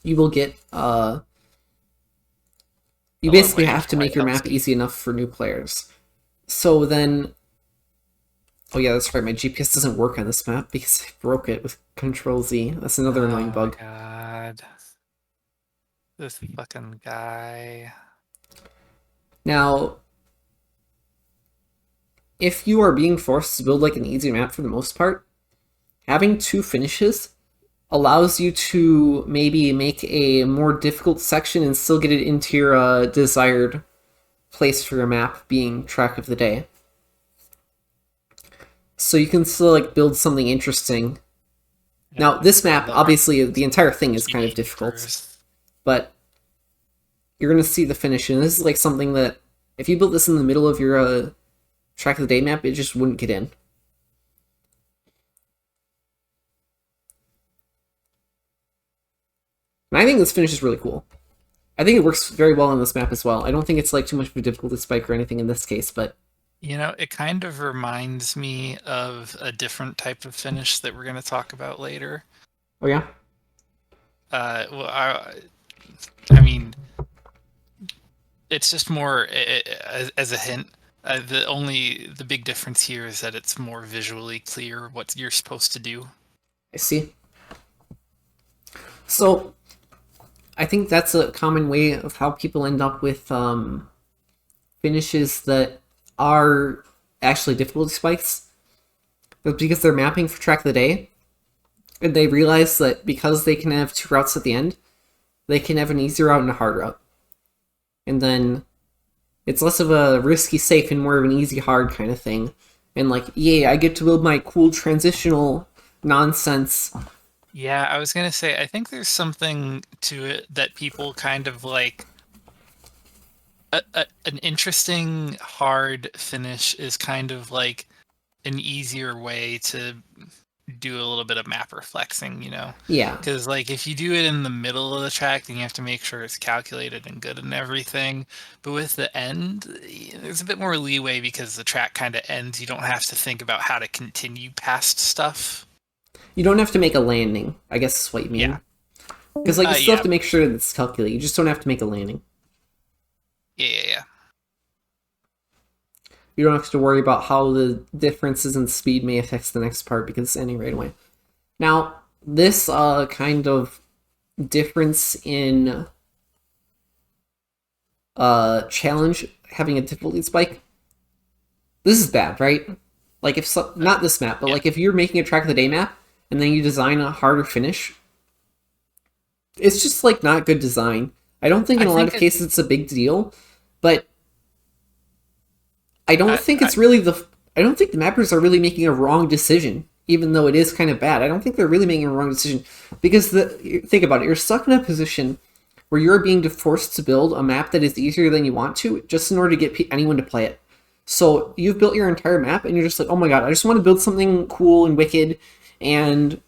you will get, you basically have to make your map easy enough for new players. So then, oh yeah, that's right, my GPS doesn't work on this map because I broke it with Control-Z. That's another annoying bug. Oh my god. This fucking guy. Now, if you are being forced to build like an easy map for the most part, having two finishes allows you to maybe make a more difficult section and still get it into your desired place for your map, being Track of the Day. So you can still like build something interesting. Yeah, now this map, obviously the entire thing is kind of difficult, but you're going to see the finish, and this is like something that if you built this in the middle of your Track of the Day map, it just wouldn't get in. And I think this finish is really cool. I think it works very well on this map as well. I don't think it's like too much of a difficulty spike or anything in this case, but... You know, it kind of reminds me of a different type of finish that we're going to talk about later. Oh, yeah? Well, I mean, it's just more, as a hint, the big difference here is that it's more visually clear what you're supposed to do. I see. So, I think that's a common way of how people end up with finishes that are actually difficulty spikes. But because they're mapping for Track of the Day, and they realize that because they can have two routes at the end, they can have an easy route and a hard route. And then it's less of a risky safe and more of an easy hard kind of thing. And like, yay, I get to build my cool transitional nonsense. Yeah, I was going to say, I think there's something to it that people kind of like. An interesting hard finish is kind of like an easier way to do a little bit of mapper flexing, you know? Yeah. Because like if you do it in the middle of the track, then you have to make sure it's calculated and good and everything. But with the end, there's a bit more leeway because the track kind of ends. You don't have to think about how to continue past stuff. You don't have to make a landing, I guess is what you mean. Yeah. Because like you still have to make sure that it's calculated. You just don't have to make a landing. Yeah. You don't have to worry about how the differences in speed may affect the next part because it's ending right away. Now, this kind of difference in challenge having a difficulty spike, this is bad, right? Like if not this map, but like if you're making a Track of the Day map and then you design a harder finish, it's just like not good design. I don't think in a lot of cases it's a big deal, but I don't think it's really I don't think the mappers are really making a wrong decision, even though it is kind of bad. I don't think they're really making a wrong decision because think about it. You're stuck in a position where you're being forced to build a map that is easier than you want to, just in order to get anyone to play it. So you've built your entire map, and you're just like, oh my god, I just want to build something cool and wicked, and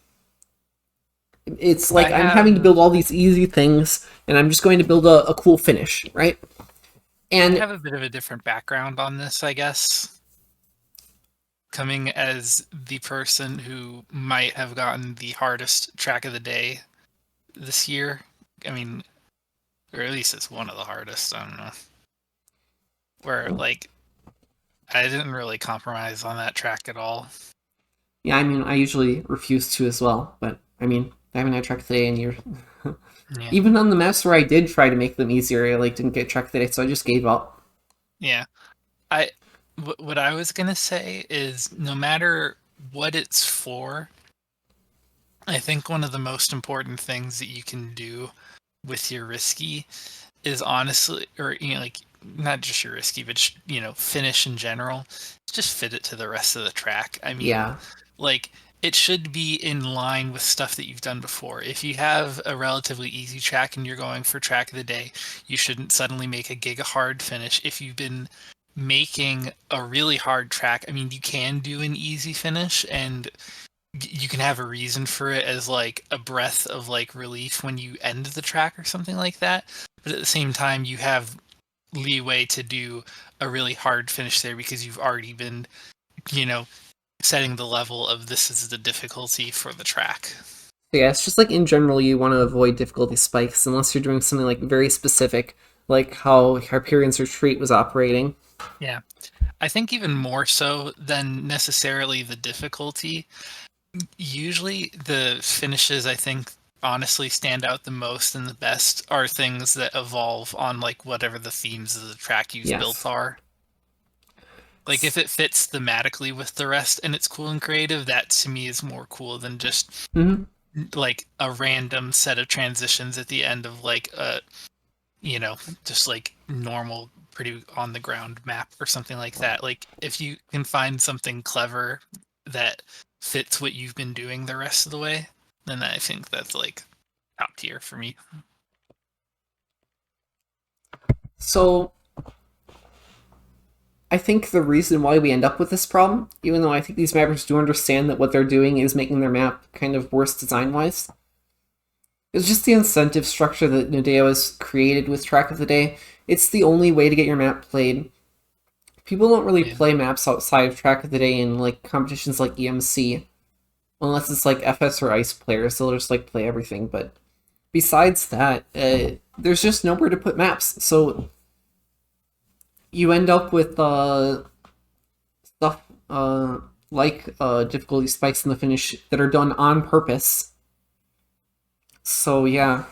it's like I'm having to build all these easy things, and I'm just going to build a cool finish, right? And I have a bit of a different background on this, I guess. Coming as the person who might have gotten the hardest Track of the Day this year. I mean, or at least it's one of the hardest. I don't know. Where like I didn't really compromise on that track at all. Yeah, I mean, I usually refuse to as well, but I mean, I haven't had track of the day in years. Yeah. Even on the maps where I did try to make them easier, I like didn't get track of the day, so I just gave up. Yeah. What I was gonna say is no matter what it's for, I think one of the most important things that you can do with your risky is honestly, or like not just your risky, but finish in general. Just fit it to the rest of the track. I mean, Yeah. like it should be in line with stuff that you've done before. If you have a relatively easy track and you're going for track of the day, you shouldn't suddenly make a giga hard finish. If you've been making a really hard track, I mean, you can do an easy finish and you can have a reason for it as like a breath of like relief when you end the track or something like that. But at the same time, you have leeway to do a really hard finish there because you've already been, setting the level of this is the difficulty for the track. So yeah, it's just like in general, you want to avoid difficulty spikes unless you're doing something like very specific, like how Hyperion's Retreat was operating. Yeah. I think even more so than necessarily the difficulty, usually the finishes I think honestly stand out the most and the best are things that evolve on like whatever the themes of the track you've built are. Like if it fits thematically with the rest and it's cool and creative, that to me is more cool than just like a random set of transitions at the end of like a just like normal pretty on the ground map or something like that. Like if you can find something clever that fits what you've been doing the rest of the way, then I think that's like top tier for me. So I think the reason why we end up with this problem, even though I think these mappers do understand that what they're doing is making their map kind of worse design-wise, is just the incentive structure that Nadeo has created with Track of the Day. It's the only way to get your map played. People don't really play maps outside of Track of the Day in like competitions like EMC, unless it's like FS or Ice players. They'll just like play everything. But besides that, there's just nowhere to put maps. So you end up with stuff like difficulty spikes in the finish that are done on purpose. So yeah,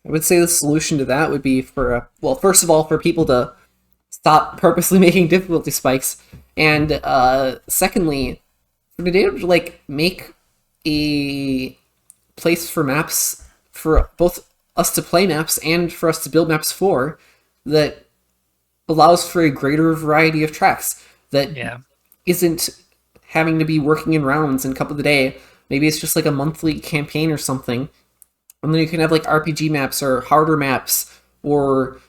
I would say the solution to that would be for, well, first of all, for people to stop purposely making difficulty spikes, and secondly, for Nadeo to like make a place for maps for both us to play maps and for us to build maps for that allows for a greater variety of tracks that isn't having to be working in rounds and cup of the day. Maybe it's just like a monthly campaign or something. And then you can have like RPG maps or harder maps or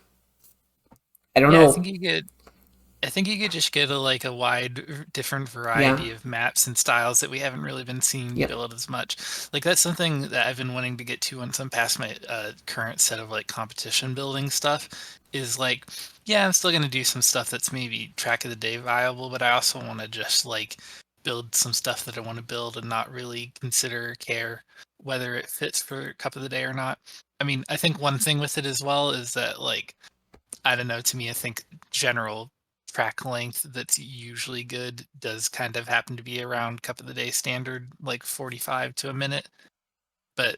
I don't know. I think you could just get a wide different variety of maps and styles that we haven't really been seeing build as much. Like that's something that I've been wanting to get to on some past my current set of like competition building stuff is like, yeah, I'm still going to do some stuff that's maybe track of the day viable, but I also want to just like build some stuff that I want to build and not really care whether it fits for cup of the day or not. I mean, I think one thing with it as well is that like, I don't know, to me, I think general track length that's usually good does kind of happen to be around cup of the day standard, like 45 to a minute, but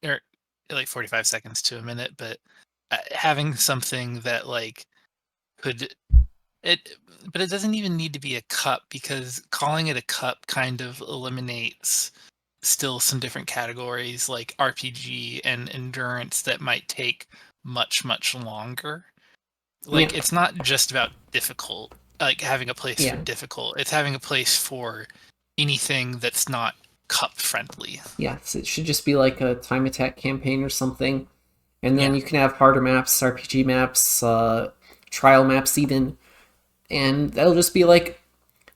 or like 45 seconds to a minute. But having something that like could it, but it doesn't even need to be a cup because calling it a cup kind of eliminates still some different categories like RPG and endurance that might take much longer. Like it's not just about difficult, like having a place for difficult. It's having a place for anything that's not cup friendly. Yeah, so it should just be like a time attack campaign or something. And then you can have harder maps, RPG maps, trial maps even. And that'll just be like,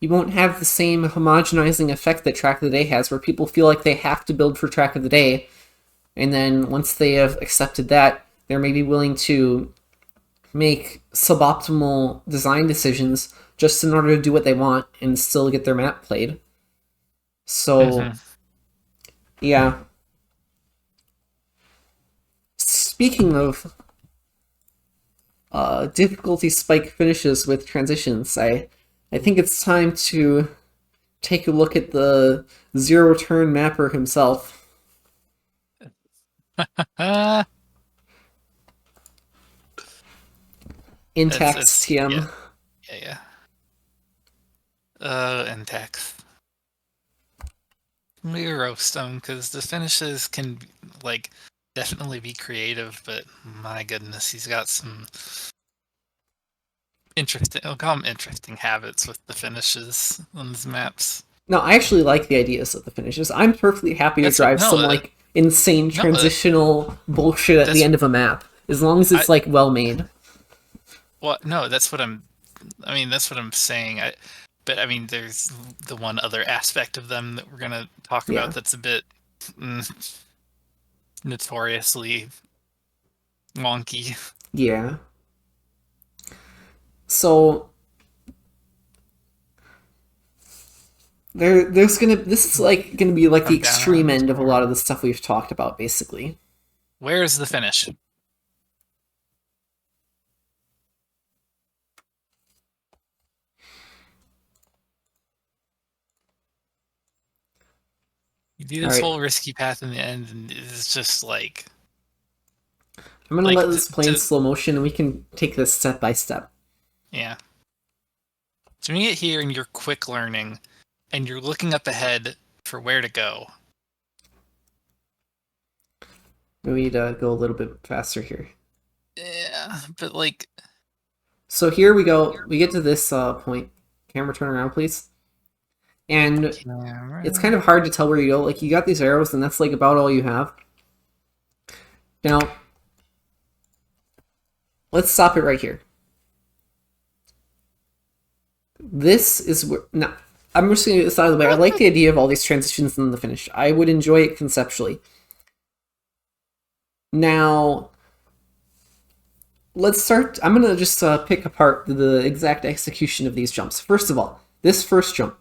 you won't have the same homogenizing effect that Track of the Day has, where people feel like they have to build for Track of the Day. And then once they have accepted that, they're maybe willing to make suboptimal design decisions just in order to do what they want and still get their map played. So, yeah. speaking of difficulty spike finishes with transitions, I think it's time to take a look at the zero turn mapper himself. Intax TM. Yeah. Intax. We roast them because the finishes can like definitely be creative, but my goodness, he's got some interesting, I'll call them interesting habits with the finishes on his maps. No, I actually like the ideas of the finishes. I'm perfectly happy to drive some like insane transitional bullshit at the end of a map, as long as it's like well made. Well, no, that's what I'm saying. But I mean, there's the one other aspect of them that we're gonna talk about that's a bit notoriously wonky. Yeah. So this is like gonna be like the extreme end of a lot of the stuff we've talked about, basically. Where's the finish? You do this whole risky path in the end, and it's just like... I'm gonna let this play in slow motion, and we can take this step by step. Yeah. So when you get here and you're quick learning, and you're looking up ahead for where to go. We need to go a little bit faster here. Yeah, but like... So here we go. We get to this point. Camera, turn around, please. And it's kind of hard to tell where you go. Like, you got these arrows, and that's like about all you have. Now, let's stop it right here. This is where... Now, I'm just going to get this out of the way. I like the idea of all these transitions in the finish. I would enjoy it conceptually. Now, let's start... I'm going to just pick apart the exact execution of these jumps. First of all, this first jump.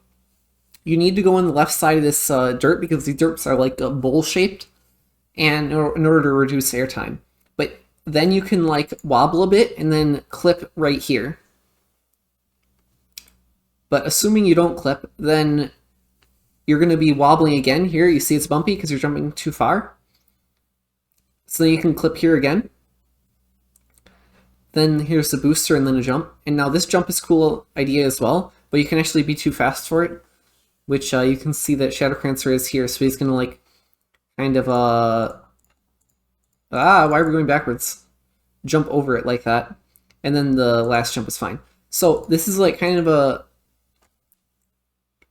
You need to go on the left side of this dirt because these dirts are like bowl-shaped, and in order to reduce airtime. But then you can like wobble a bit and then clip right here. But assuming you don't clip, then you're going to be wobbling again. Here, you see it's bumpy because you're jumping too far. So then you can clip here again. Then here's the booster and then a jump. And now this jump is a cool idea as well, but you can actually be too fast for it. Which you can see that Shadowcrancer is here, so he's gonna like kind of why are we going backwards? Jump over it like that. And then the last jump is fine. So this is like kind of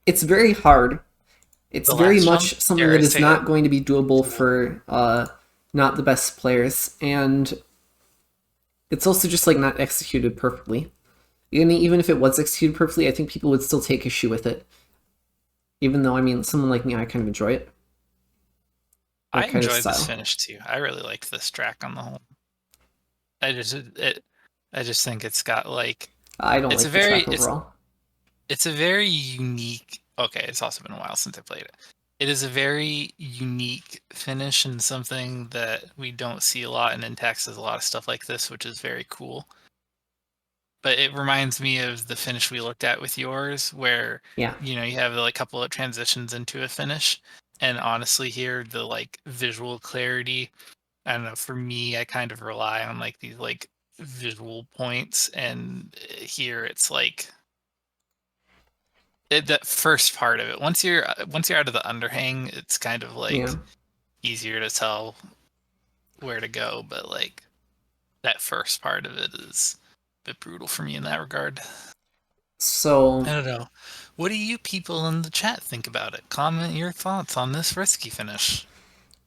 it's very hard. It's very much something that is not going to be doable for not the best players, and it's also just like not executed perfectly. Even if it was executed perfectly, I think people would still take issue with it. Even though, I mean, someone like me, I kind of enjoy it. I enjoy this finish too. I really like this track on the whole. I just think it's got like... I don't like the track overall. It's a very unique... Okay, it's also been a while since I played it. It is a very unique finish and something that we don't see a lot, and Intax does a lot of stuff like this, which is very cool. But it reminds me of the finish we looked at with yours, where you know, you have like a couple of transitions into a finish, and honestly, here the like visual clarity. I don't know. For me, I kind of rely on like these like visual points, and here it's like that first part of it. Once you're out of the underhang, it's kind of like easier to tell where to go. But like that first part of it is bit brutal for me in that regard. So I don't know. What do you people in the chat think about it? Comment your thoughts on this risky finish.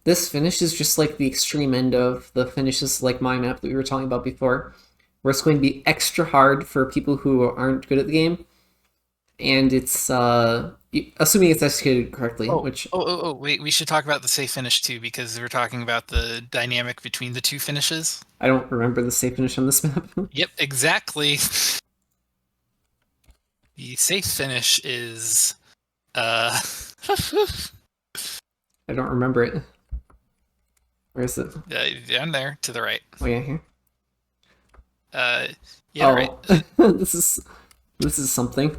This finish is just like the extreme end of the finishes like my map that we were talking about before, where it's going to be extra hard for people who aren't good at the game. And it's assuming it's executed correctly, wait, we should talk about the safe finish too, because we're talking about the dynamic between the two finishes. I don't remember the safe finish on this map. Yep, exactly. The safe finish is I don't remember it. Where is it? Down there to the right. Oh yeah, here. Yeah, oh, right. this is something.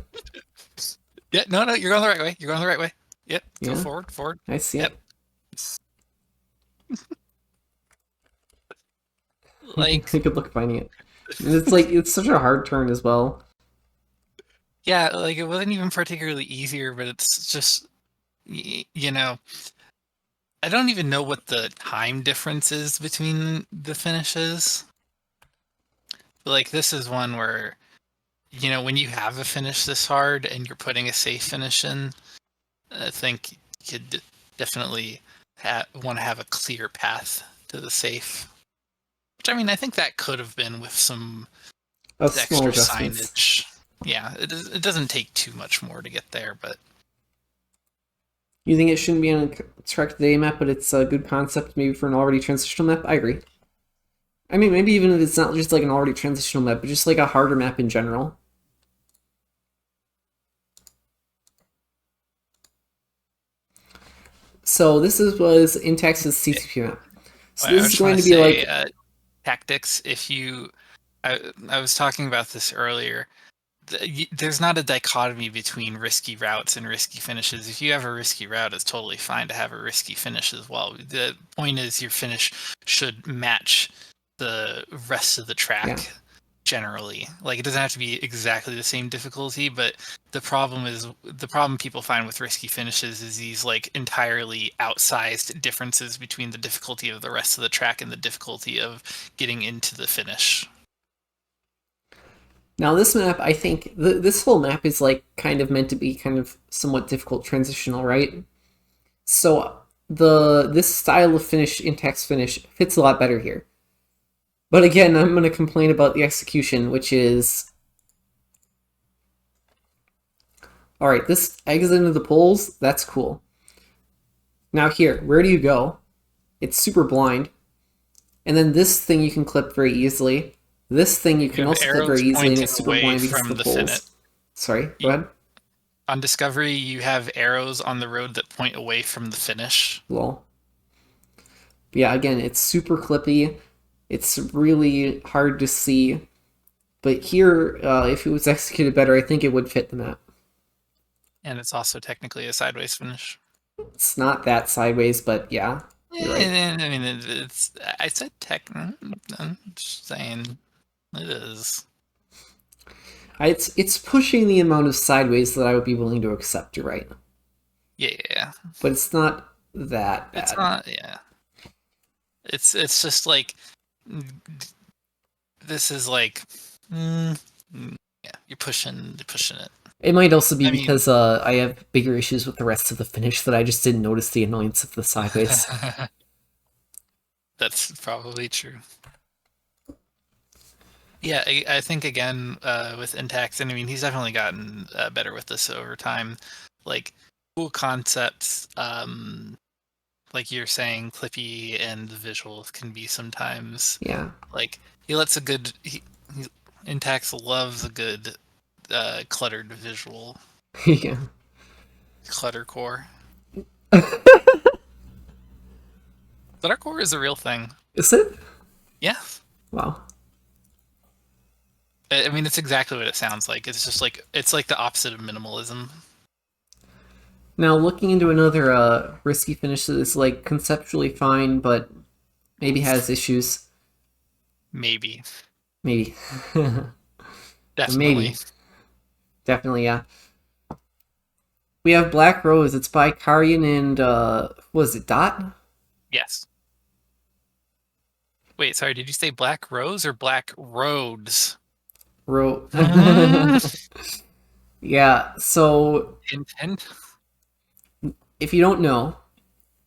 Yeah, no, you're going the right way. You're going the right way. Yep. Go Yeah. forward. I see Yep. it. Like, Good luck finding it. And it's like it's such a hard turn as well. yeah, like it wasn't even particularly easier, but it's just, you know, I don't even know what the time difference is between the finishes. But like this is one where, you know, when you have a finish this hard and you're putting a safe finish in, I think you could definitely want to have a clear path to the safe. Which, I mean, I think that could have been with some Small extra adjustments. signage. Yeah, it doesn't take too much more to get there, but... You think it shouldn't be on a track today map, but it's a good concept maybe for an already transitional map? I agree. I mean, maybe even if it's not just like an already transitional map, but just like a harder map in general. So this was Intex's CCP map. So this is going to be like tactics. If you, I was talking about this earlier. There's not a dichotomy between risky routes and risky finishes. If you have a risky route, it's totally fine to have a risky finish as well. The point is your finish should match the rest of the track generally. Like it doesn't have to be exactly the same difficulty, but the problem people find with risky finishes is these like entirely outsized differences between the difficulty of the rest of the track and the difficulty of getting into the finish. Now this map, I think, this whole map is like kind of meant to be kind of somewhat difficult transitional, right? So this style of finish, Intex finish, fits a lot better here. But again, I'm going to complain about the execution, which is... Alright, this exit into the poles, that's cool. Now here, where do you go? It's super blind. And then this thing you can clip very easily. This thing you can also clip very easily, and it's super blind because of the poles. Sorry, go ahead. On Discovery, you have arrows on the road that point away from the finish. Lol. Yeah, again, it's super clippy. It's really hard to see. But here, if it was executed better, I think it would fit the map. And it's also technically a sideways finish. It's not that sideways, but yeah. You're right. I mean, it's. I said tech. I'm just saying it is. It's pushing the amount of sideways that I would be willing to accept. You're right. Yeah. But it's not that bad. It's not. Yeah. It's just like this is like yeah. You're pushing it. It might also be because I have bigger issues with the rest of the finish that I just didn't notice the annoyance of the sideways. That's probably true. Yeah, I think again with Intax, and I mean he's definitely gotten better with this over time. Like cool concepts, like you're saying, clippy and the visuals can be sometimes. Yeah. Like he lets a good Intax loves a good cluttered visual. Yeah. Cluttercore. Cluttercore is a real thing. Is it? Yeah. Wow. I mean, it's exactly what it sounds like. It's just like it's like the opposite of minimalism. Now, looking into another risky finish that is like conceptually fine, but maybe has issues. Maybe. Maybe. Definitely, yeah. We have Black Rose. It's by Karian and was it Dot? Yes. Wait, sorry. Did you say Black Rose or Black Roads? Yeah. So Intent. If you don't know,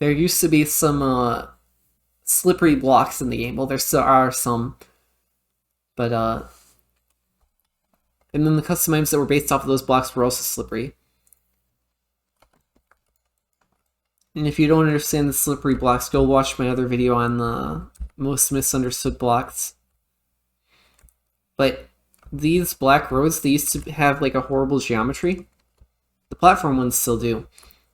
there used to be some slippery blocks in the game. Well, there still are some, but and then the custom items that were based off of those blocks were also slippery. And if you don't understand the slippery blocks, go watch my other video on the most misunderstood blocks. But these black roads, they used to have like a horrible geometry. The platform ones still do.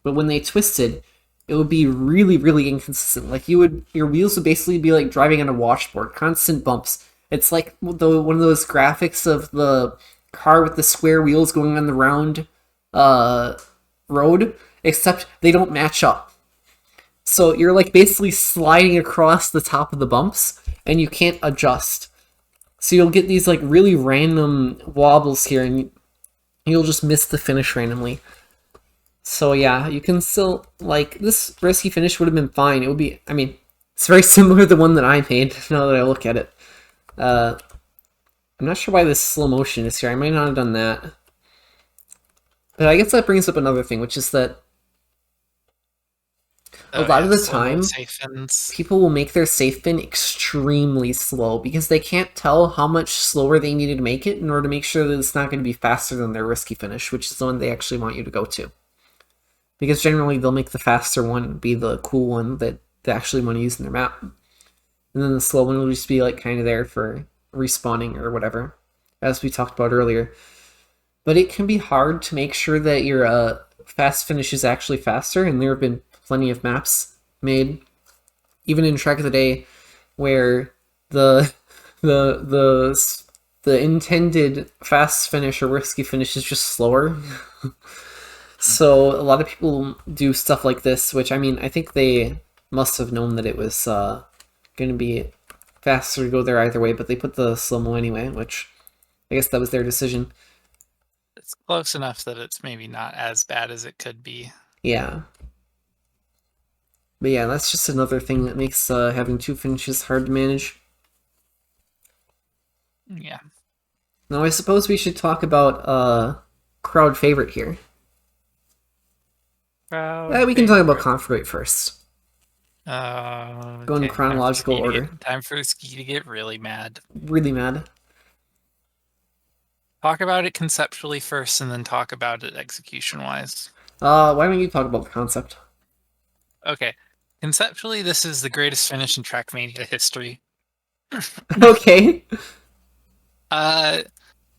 But when they twisted, it would be really, really inconsistent. Like your wheels would basically be like driving on a washboard, constant bumps. It's like one of those graphics of the car with the square wheels going on the round road, except they don't match up. So you're like basically sliding across the top of the bumps, and you can't adjust. So you'll get these like really random wobbles here, and you'll just miss the finish randomly. So yeah, you can still, like, this risky finish would have been fine. It would be, I mean, it's very similar to the one that I made, now that I look at it. I'm not sure why this slow motion is here. I might not have done that. But I guess that brings up another thing, which is that a lot of the time, people will make their safe bin extremely slow because they can't tell how much slower they needed to make it in order to make sure that it's not going to be faster than their risky finish, which is the one they actually want you to go to. Because generally they'll make the faster one be the cool one that they actually want to use in their map. And then the slow one will just be like kind of there for respawning or whatever, as we talked about earlier. But it can be hard to make sure that your fast finish is actually faster, and there have been plenty of maps made, even in Track of the Day, where the intended fast finish or risky finish is just slower. So a lot of people do stuff like this, which, I mean, I think they must have known that it was going to be faster to go there either way, but they put the slow-mo anyway, which I guess that was their decision. It's close enough that it's maybe not as bad as it could be. Yeah. But yeah, that's just another thing that makes having two finishes hard to manage. Yeah. Now I suppose we should talk about crowd favorite here. We can talk about Conflict first. Go in chronological order. Time for Ski to get really mad. Really mad. Talk about it conceptually first, and then talk about it execution-wise. Why don't you talk about the concept? Okay. Conceptually, this is the greatest finish in Trackmania history. Okay. I'm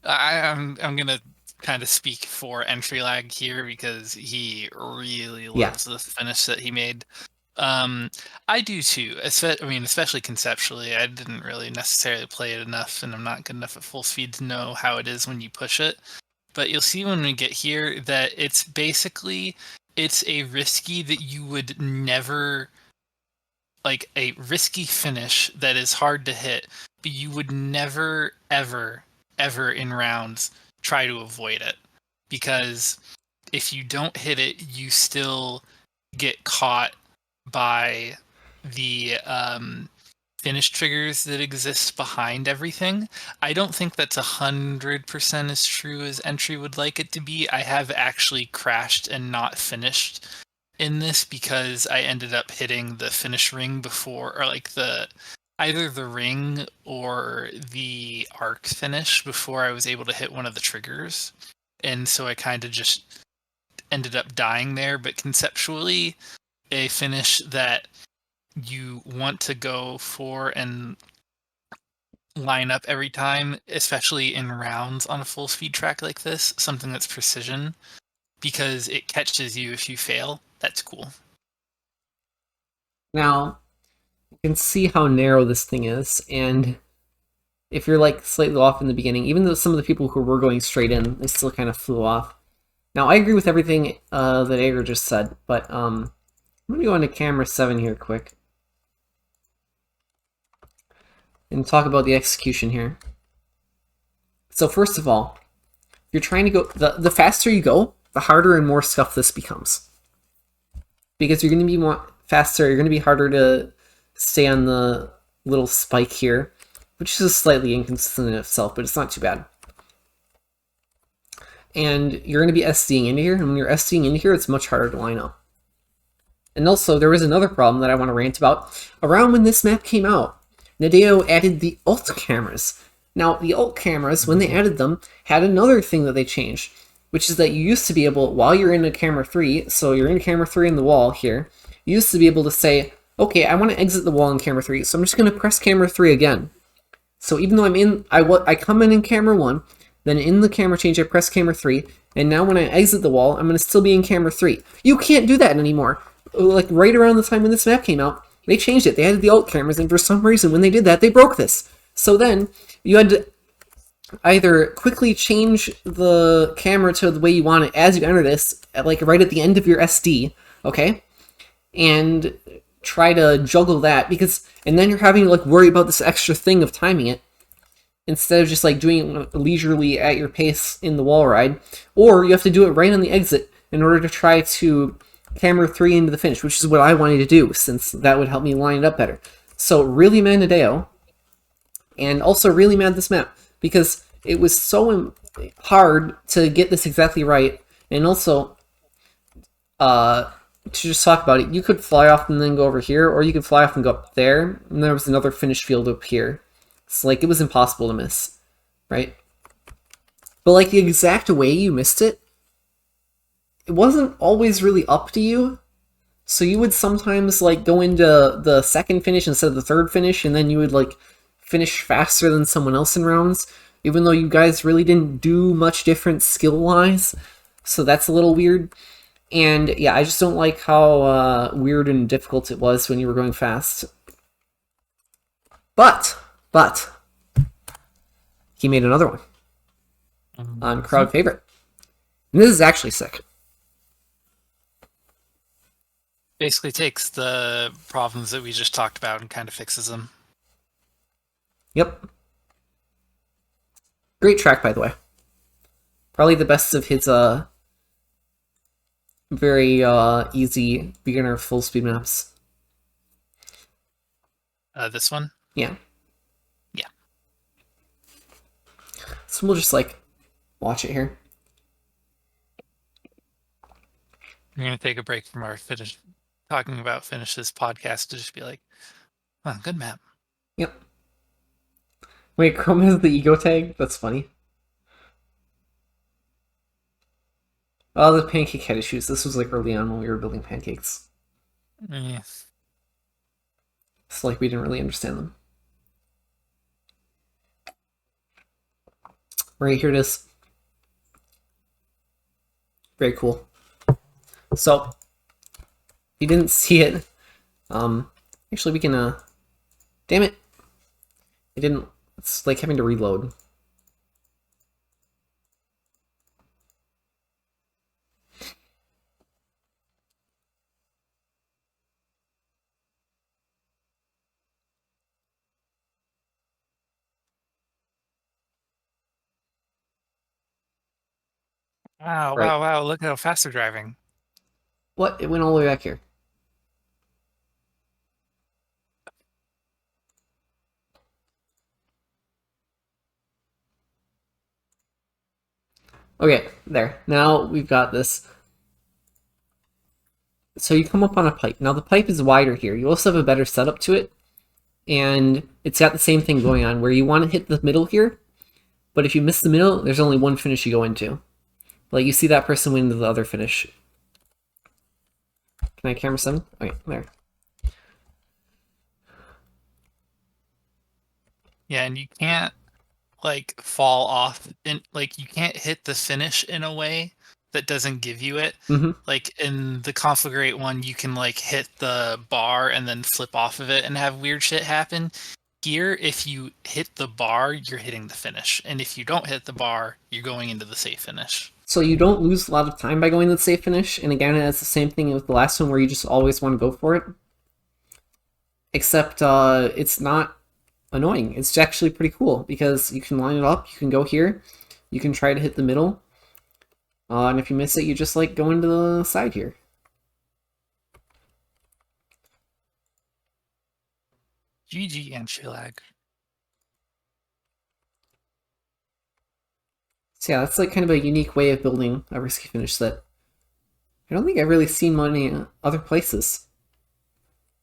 gonna kind of speak for Entry Lag here because he really loves the finish that he made. I do too. Especially conceptually. I didn't really necessarily play it enough, and I'm not good enough at full speed to know how it is when you push it. But you'll see when we get here that it's basically, it's a risky that you would never, like a risky finish that is hard to hit, but you would never, ever, ever in rounds try to avoid it. Because if you don't hit it, you still get caught by the finish triggers that exist behind everything. I don't think that's 100% as true as Entry would like it to be. I have actually crashed and not finished in this because I ended up hitting the finish ring before, or like either the ring or the arc finish before I was able to hit one of the triggers. And so I kind of just ended up dying there. But conceptually, a finish that you want to go for and line up every time, especially in rounds on a full speed track like this, something that's precision, because it catches you if you fail. That's cool. Now, you can see how narrow this thing is, and if you're like slightly off in the beginning, even though some of the people who were going straight in, they still kind of flew off. Now, I agree with everything that Agar just said, but I'm going to go into camera 7 here quick and talk about the execution here. So first of all, you're trying to go, the faster you go, the harder and more scuffed this becomes. Because you're going to be more faster, you're going to be harder to stay on the little spike here, which is slightly inconsistent in itself, but it's not too bad. And you're going to be SDing into here, and when you're SDing into here, it's much harder to line up. And also, there was another problem that I want to rant about. Around when this map came out, Nadeo added the alt cameras. Now, the alt cameras, when they added them, had another thing that they changed, which is that you used to be able, while you're in a camera 3, so you're in camera 3 in the wall here, you used to be able to say, okay, I want to exit the wall in camera 3, so I'm just going to press camera 3 again. So even though I'm in, I come in camera 1, then in the camera change I press camera 3, and now when I exit the wall, I'm going to still be in camera 3. You can't do that anymore. like right around the time when this map came out, they changed it. They added the alt cameras, and for some reason, when they did that, they broke this. So then you had to either quickly change the camera to the way you want it as you enter this, like right at the end of your SD, okay? And try to juggle that, and then you're having to like worry about this extra thing of timing it, instead of just like doing it leisurely at your pace in the wall ride. Or you have to do it right on the exit in order to try to camera 3 into the finish, which is what I wanted to do, since that would help me line it up better. So really mad Nadeo, and also really mad this map, because it was so hard to get this exactly right. And also, to just talk about it, you could fly off and then go over here, or you could fly off and go up there, and there was another finish field up here. It's like, it was impossible to miss, right? But like the exact way you missed it, it wasn't always really up to you. So you would sometimes like go into the second finish instead of the third finish, and then you would like finish faster than someone else in rounds, even though you guys really didn't do much different skill-wise. So that's a little weird. And yeah, I just don't like how weird and difficult it was when you were going fast. But he made another one on crowd favorite. And this is actually sick. Basically takes the problems that we just talked about and kind of fixes them. Yep. Great track, by the way. Probably the best of his very easy beginner full speed maps. This one? Yeah. Yeah. So we'll just like watch it here. We're gonna take a break from our talking about finishes podcast to just be like, oh, good map. Yep. Wait, Chrome has the ego tag? That's funny. Oh, the pancake had issues. This was like early on when we were building pancakes. Yeah. It's like we didn't really understand them. Right, here it is. Very cool. So, if you didn't see it, actually we can, damn it. I didn't, it's like having to reload. Wow, Right. wow, look how fast they're driving. What? It went all the way back here. Okay, there. Now we've got this. So you come up on a pipe. Now the pipe is wider here. You also have a better setup to it. And it's got the same thing going on, where you want to hit the middle here. But if you miss the middle, there's only one finish you go into. Like, you see that person win into the other finish. Can I camera 7? Okay, there. Yeah, and you can't like fall off and like you can't hit the finish in a way that doesn't give you it. Like in the configurate one, you can like hit the bar and then flip off of it and have weird shit happen. Here, if you hit the bar, you're hitting the finish, and if you don't hit the bar, you're going into the safe finish. So you don't lose a lot of time by going to the safe finish, and again, it's the same thing with the last one where you just always want to go for it. Except it's not annoying. It's actually pretty cool, because you can line it up, you can go here, you can try to hit the middle, and if you miss it, you just like go into the side here. GG and Chilag. So yeah, that's like kind of a unique way of building a risky finish that I don't think I've really seen many other places.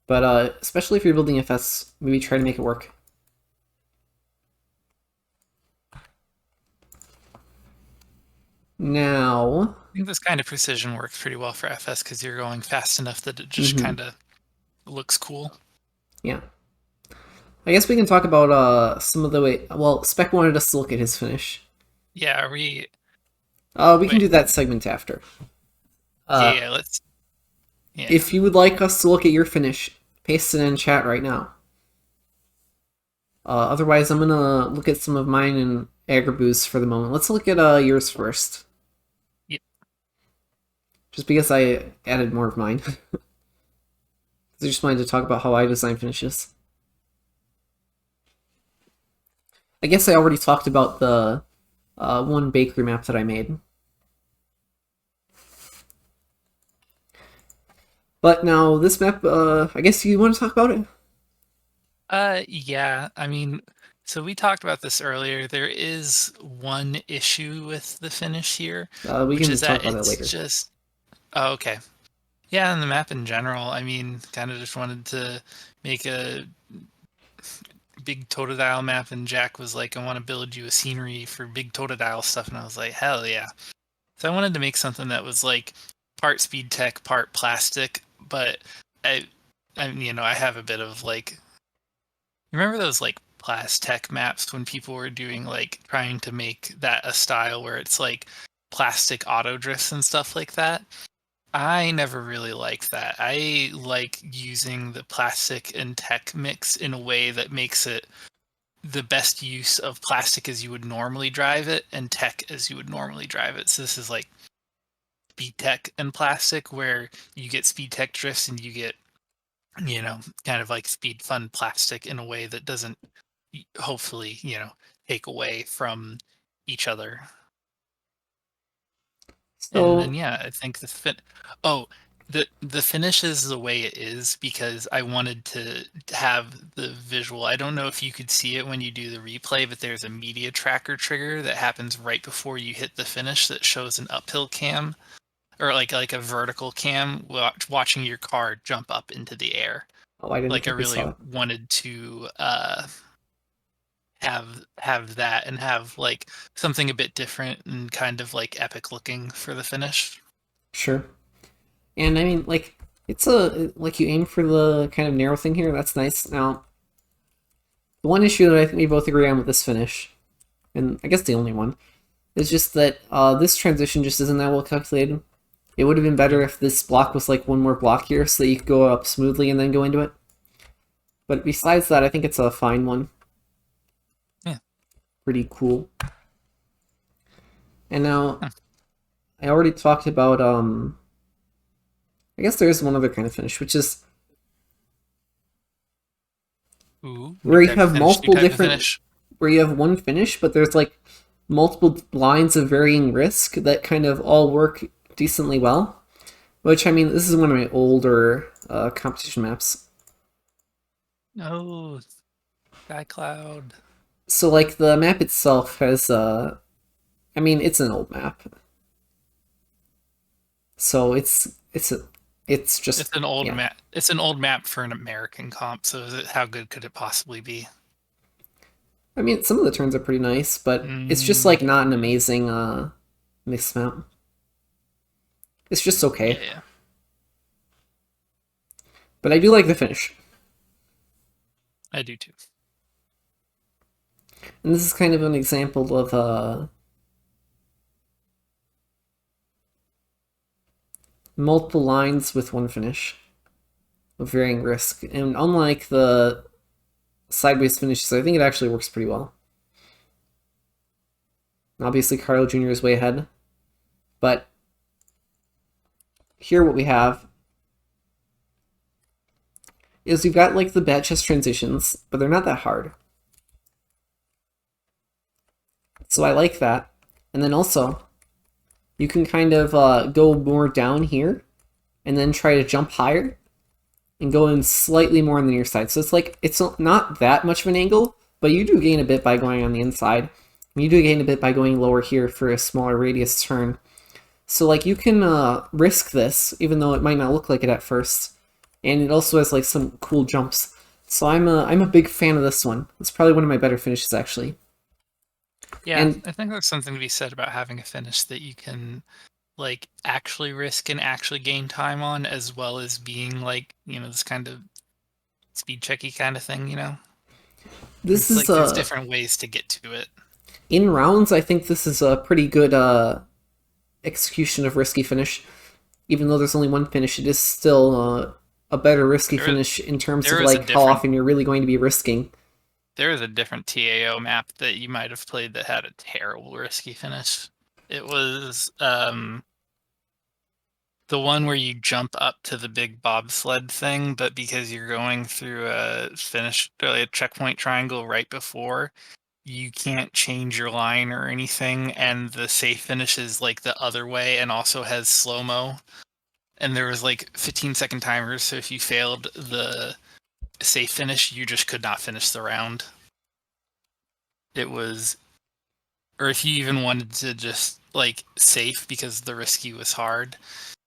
But especially if you're building FS, maybe try to make it work. Now, I think this kind of precision works pretty well for FS because you're going fast enough that it just kind of looks cool. Yeah. I guess we can talk about some of the way... Well, Spec wanted us to look at his finish. Yeah, are we... We can do that segment after. yeah, let's... Yeah. If you would like us to look at your finish, paste it in chat right now. Otherwise, I'm gonna look at some of mine and Agrabou's for the moment. Let's look at yours first. Yep. Just because I added more of mine. I just wanted to talk about how I design finishes. I guess I already talked about the one bakery map that I made. But now this map, I guess you want to talk about it? Yeah, I mean, so we talked about this earlier. There is one issue with the finish here, We which can is talk that about that later. it's just... Oh, okay. Yeah, and the map in general, I mean, kind of just wanted to make a big Totodile map, and Jack was like, I want to build you a scenery for big Totodile stuff, and I was like, hell yeah. So I wanted to make something that was like part speed tech, part plastic, but I you know, I have a bit of like, remember those like Plastech maps when people were doing like trying to make that a style where it's like plastic auto drifts and stuff like that? I never really liked that. I like using the plastic and tech mix in a way that makes it the best use of plastic as you would normally drive it and tech as you would normally drive it. So this is like speed tech and plastic, where you get speed tech drifts and you get, you know, kind of like speed fun plastic in a way that doesn't hopefully, you know, take away from each other. So, And then yeah, I think the finish is the way it is because I wanted to have the visual. I don't know if you could see it when you do the replay, but there's a media tracker trigger that happens right before you hit the finish that shows an uphill cam, or like a vertical cam watching your car jump up into the air. oh, I didn't Like I think we saw really it. wanted to have that and have like something a bit different and kind of like epic looking for the finish. Sure. And I mean, like, it's like you aim for the kind of narrow thing here. That's nice. Now, the one issue that I think we both agree on with this finish, and I guess the only one, is just that this transition just isn't that well calculated. It would have been better if this block was like one more block here so that you could go up smoothly and then go into it. But besides that, I think it's a fine one. Yeah. Pretty cool. And now, I already talked about, I guess there is one other kind of finish, which is where you have multiple different, where you have one finish, but there's like multiple lines of varying risk that kind of all work decently well. Which, I mean, this is one of my older competition maps. No, Sky Cloud. So, like, the map itself has, I mean, it's an old map. So it's just... It's an old map. It's an old map for an American comp, so how good could it possibly be? I mean, some of the turns are pretty nice, but it's just, like, not an amazing mixed map. It's just okay. Yeah. But I do like the finish. I do too. And this is kind of an example of multiple lines with one finish of varying risk. And unlike the sideways finishes, I think it actually works pretty well. Obviously, Carlo Jr. is way ahead. But here what we have is we've got like the bat chest transitions, but they're not that hard. So I like that. And then also, you can kind of go more down here and then try to jump higher and go in slightly more on the near side. So it's like, it's not that much of an angle, but you do gain a bit by going on the inside. And you do gain a bit by going lower here for a smaller radius turn. So like you can risk this, even though it might not look like it at first. And it also has like some cool jumps. So I'm a big fan of this one. It's probably one of my better finishes actually. Yeah, And I think there's something to be said about having a finish that you can like actually risk and actually gain time on, as well as being like, you know, this kind of speed checky kind of thing, you know? this It's is like there's different ways to get to it. in rounds, I think this is a pretty good execution of risky finish. even though there's only one finish, it is still a better risky finish in terms of like how often you're really going to be risking. There was a different TAO map that you might have played that had a terrible risky finish. It was the one where you jump up to the big bobsled thing, but because you're going through a checkpoint triangle right before, you can't change your line or anything, and the safe finish is like the other way and also has slow-mo. And there was like 15-second timers, so if you failed the safe finish, you just could not finish the round. It was, or if you even wanted to just like safe because the risky was hard,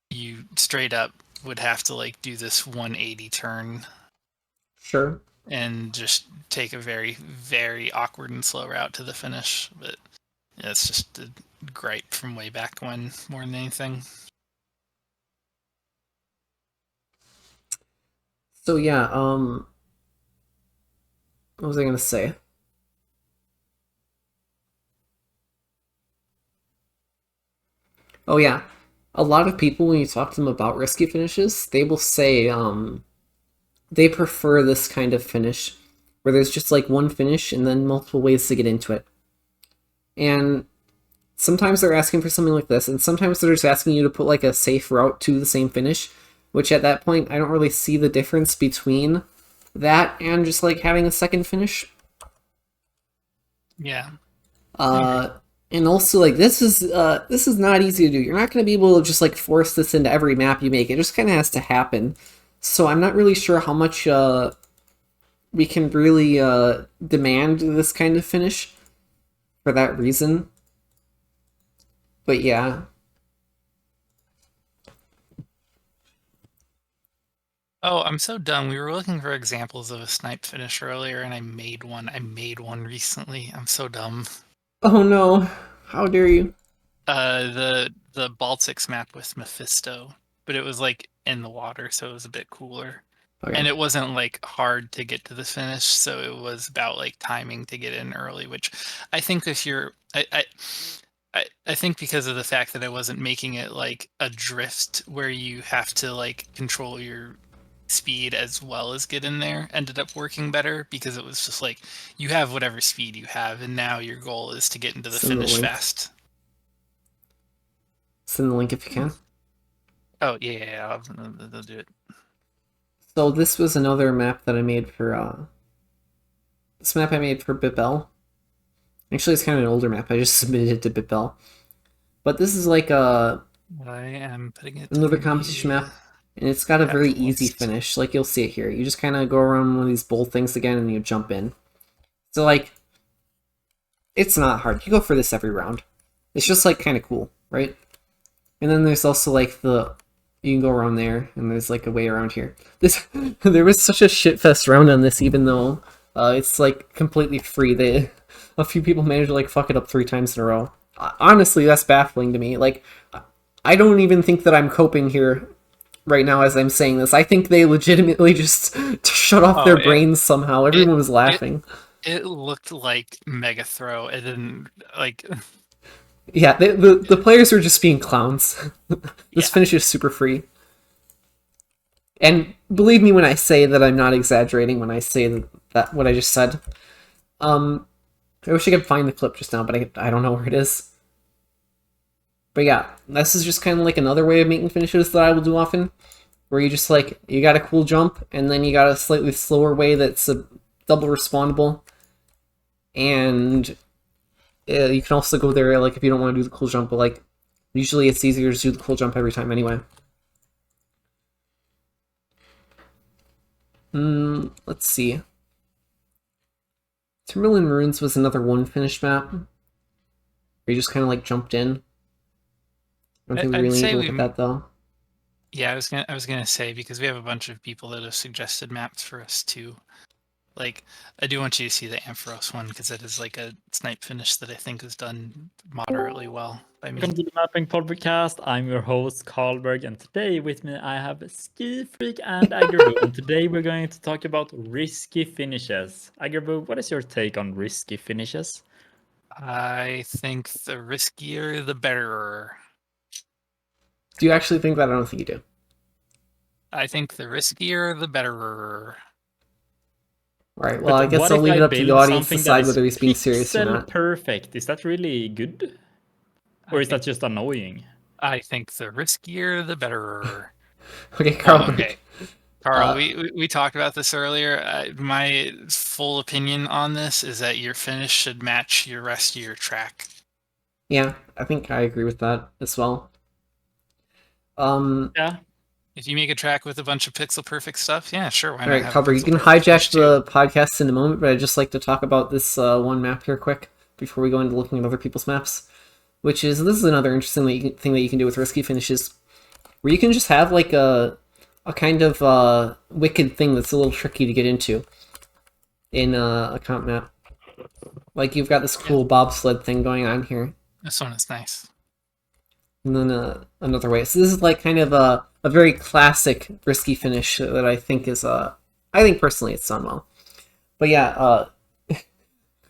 you straight up would have to like do this 180 turn. Sure. And just take a very, very awkward and slow route to the finish. But yeah, it's just a gripe from way back when, more than anything. So yeah, what was I gonna say? Oh yeah, a lot of people, when you talk to them about risky finishes, they will say they prefer this kind of finish where there's just like one finish and then multiple ways to get into it. And sometimes they're asking for something like this, and sometimes they're just asking you to put like a safe route to the same finish, which at that point I don't really see the difference between that and just like having a second finish. Yeah. And also, like, this is not easy to do. You're not going to be able to just like force this into every map you make. It just kind of has to happen. So I'm not really sure how much we can really demand this kind of finish for that reason. But yeah. Oh, I'm so dumb. We were looking for examples of a snipe finish earlier, and I made one. I made one recently. I'm so dumb. Oh no! How dare you? The Baltics map with Mephisto, but it was like in the water, so it was a bit cooler. Okay. And it wasn't like hard to get to the finish, so it was about like timing to get in early, which I think if you're I think because of the fact that I wasn't making it like a drift where you have to like control your speed as well as get in there, ended up working better, because it was just like you have whatever speed you have, and now your goal is to get into the finish fast. Send the link if you can. Oh yeah, they'll do it. So this was another map that I made for this map I made for Bibel. Actually, it's kind of an older map. I just submitted it to Bibel. But this is like I am putting it another competition map, and it's got a very easy finish. Like, you'll see it here. You just kind of go around one of these bowl things again, and you jump in. So like, it's not hard. You go for this every round. It's just like kind of cool, right? And then there's also like you can go around there, and there's like a way around here. There was such a shitfest round on this, even though it's like completely free. A few people managed to like fuck it up 3 times in a row. Honestly, that's baffling to me. Like, I don't even think that I'm coping here right now as I'm saying this. I think they legitimately just shut off their brains somehow. Everyone was laughing. It looked like Mega Throw. It didn't like. Yeah, the players were just being clowns. This finish is super free. And believe me when I say that I'm not exaggerating when I say that what I just said. I wish I could find the clip just now, but I don't know where it is. But yeah, this is just kind of like another way of making finishes that I will do often. Where you just like, you got a cool jump, and then you got a slightly slower way that's a double respawnable. And you can also go there, like, if you don't want to do the cool jump, but like, usually it's easier to do the cool jump every time anyway. Let's see. Timberland Ruins was another one finish map. Where you just kind of like jumped in. I don't think we really need to look at that though. Yeah, I was gonna say, because we have a bunch of people that have suggested maps for us too. Like, I do want you to see the Ampharos one, because it is like a snipe finish that I think is done moderately well by me. Welcome to the Mapping Podcast. I'm your host, Karlberg, and today with me I have Ski Freak and Agrabou. And today we're going to talk about risky finishes. Agrabou, what is your take on risky finishes? I think the riskier, the better. Do you actually think that? I don't think you do. I think the riskier, the better. Right. Well, But I guess what I'll if leave I it up to the build audience to something that decide is whether he's being serious or pixel not. perfect? Is that really good? Or is that just annoying? I think the riskier, the better. Okay, Carl. Okay. Carl, we talked about this earlier. My full opinion on this is that your finish should match your rest of your track. Yeah, I think I agree with that as well. Yeah. If you make a track with a bunch of pixel perfect stuff, yeah, sure. Why All not right, have Calvert, you pixel can perfect finish hijack too? the podcast in a moment, but I'd just like to talk about this one map here quick before we go into looking at other people's maps, which is, this is another interesting thing that you can do with risky finishes, where you can just have like a kind of wicked thing that's a little tricky to get into in a comp map. Like you've got this cool bobsled thing going on here. This one is nice. And then another way. So this is like kind of a very classic risky finish that I think is I think personally it's done well. But yeah,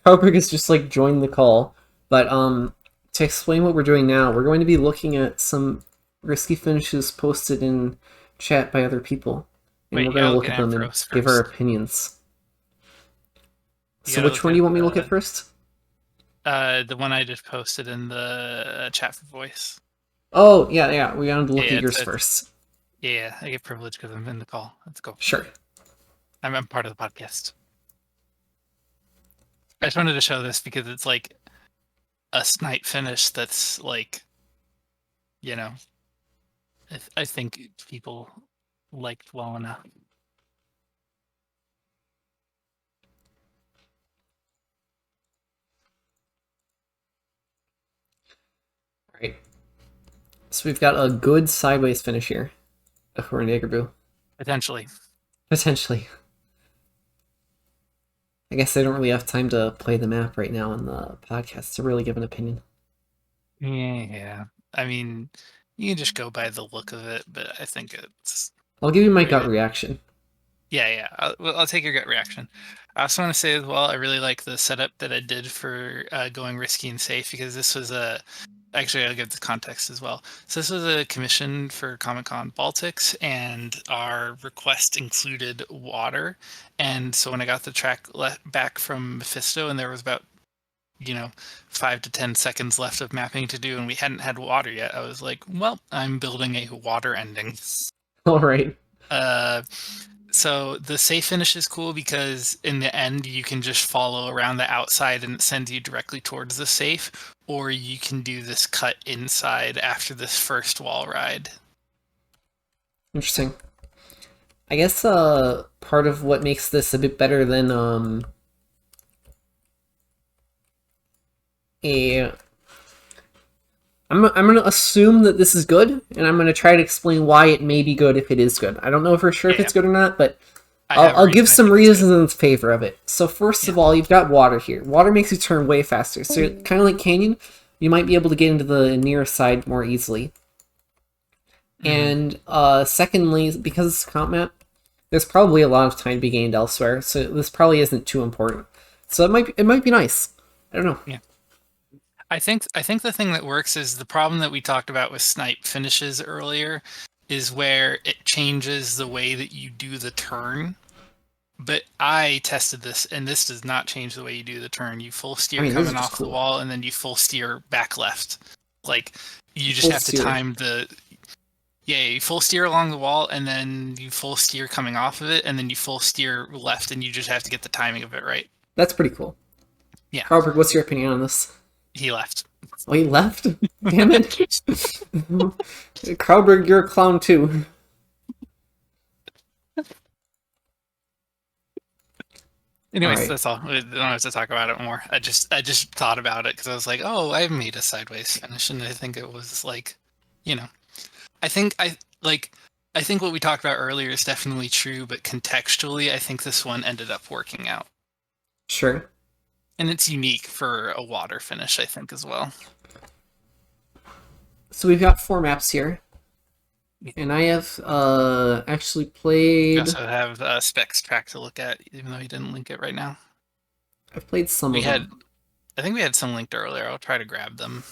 Cowberg has just like joined the call. But to explain what we're doing now, we're going to be looking at some risky finishes posted in chat by other people. And Wait, we're going to I'll look get at them and Ambrose give our first. opinions. You So gotta which look one do you at want me to look at first? The one I just posted in the chat for voice. Oh, yeah, we wanted to look Yeah, at yours it's- first. Yeah, I get privilege because I'm in the call. Let's go. Sure. I'm part of the podcast. I just wanted to show this because it's like a snipe finish that's like, you know, I think people liked well enough. Right. So we've got a good sideways finish here, according to Agrabou. Potentially. Potentially. I guess I don't really have time to play the map right now in the podcast to really give an opinion. Yeah. I mean, you can just go by the look of it, but I think it's... I'll give you my Very gut good. reaction. Yeah. I'll take your gut reaction. I also want to say as well, I really like the setup that I did for going risky and safe, because this was a... Actually, I'll give the context as well. So this was a commission for Comic-Con Baltics, and our request included water. And so when I got the track back from Mephisto, and there was about 5 to 10 seconds left of mapping to do, and we hadn't had water yet, I was like, well, I'm building a water ending. All right. So the safe finish is cool because in the end you can just follow around the outside and it sends you directly towards the safe, or you can do this cut inside after this first wall ride. Interesting. I guess part of what makes this a bit better than I'm gonna assume that this is good, and I'm gonna try to explain why it may be good if it is good. I don't know for sure if it's good or not, but I'll give some reasons in favor of it. So first of all, you've got water here. Water makes you turn way faster. So kind of like Canyon, you might be able to get into the near side more easily. And secondly, because it's a comp map, there's probably a lot of time to be gained elsewhere, so this probably isn't too important. So it might be nice. I don't know. Yeah. I think the thing that works is the problem that we talked about with snipe finishes earlier is where it changes the way that you do the turn. But I tested this, and this does not change the way you do the turn. You full steer coming off the wall, and then you full steer back left. Like, you just have to time the... Yeah, you full steer along the wall, and then you full steer coming off of it, and then you full steer left, and you just have to get the timing of it right. That's pretty cool. Yeah. Robert, what's your opinion on this? He left. Oh, he left? Damn it. Krauberg, you're a clown too. Anyways, that's all. I don't have to talk about it more. I just thought about it because I was like, oh, I made a sideways finish, and I think it was like, I think what we talked about earlier is definitely true, but contextually, I think this one ended up working out. Sure. And it's unique for a water finish, I think, as well. So we've got 4 maps here. And I have actually played... We also have Specs track to look at, even though he didn't link it right now. I've played some of them. I think we had some linked earlier. I'll try to grab them.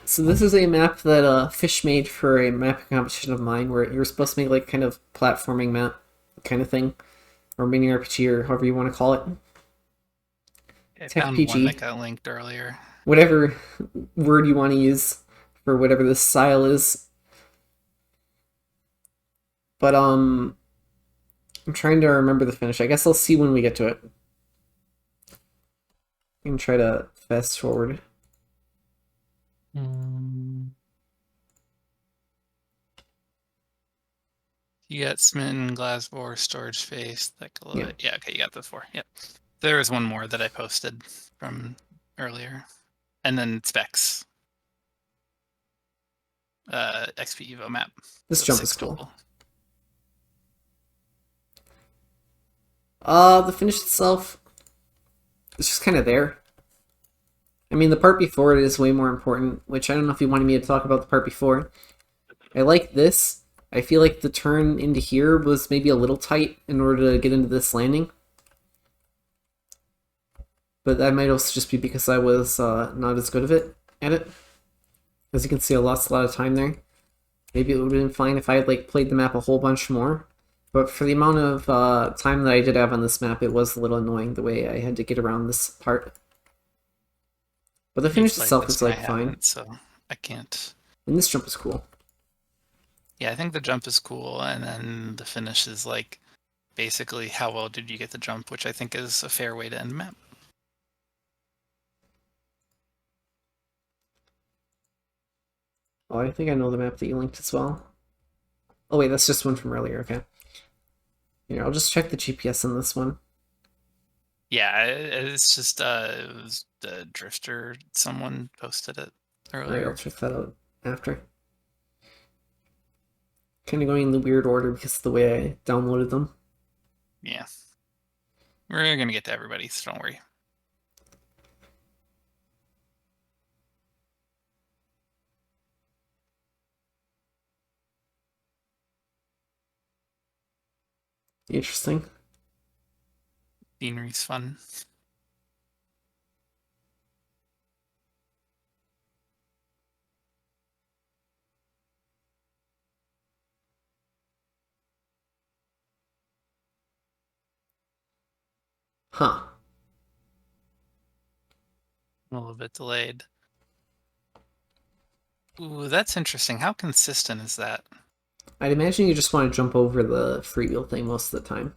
So this is a map that Fish made for a map competition of mine, where you're supposed to make like kind of platforming map kind of thing, or mini RPG, or however you want to call it. I Tech found PG. one that got linked earlier. Whatever word you want to use for whatever this style is. But I'm trying to remember the finish. I guess I'll see when we get to it. I can try to fast forward. You got Smitten, Glasgow, Storage Space, that could Yeah. yeah, okay, you got the 4. Yep. There was one more that I posted from earlier. And then Specs. XP Evo map. This So jump 6 is cool. total. The finish itself, it's just kind of there. I mean, the part before it is way more important, which I don't know if you wanted me to talk about the part before. I like this. I feel like the turn into here was maybe a little tight in order to get into this landing. But that might also just be because I was not as good at it. As you can see, I lost a lot of time there. Maybe it would have been fine if I had like played the map a whole bunch more. But for the amount of time that I did have on this map, it was a little annoying the way I had to get around this part. But the finish itself is like fine. So I can't. And this jump is cool. Yeah, I think the jump is cool, and then the finish is like basically how well did you get the jump, which I think is a fair way to end the map. Oh, I think I know the map that you linked as well. Oh wait, that's just one from earlier, okay. Here, I'll just check the GPS on this one. Yeah, it's just it was the Drifter, someone posted it Alright, earlier. I'll check that out after. Kind of going in the weird order because of the way I downloaded them. Yeah. We're gonna get to everybody, so don't worry. Interesting. Scenery's fun. Huh. A little bit delayed. Ooh, that's interesting. How consistent is that? I'd imagine you just want to jump over the freewheel thing most of the time.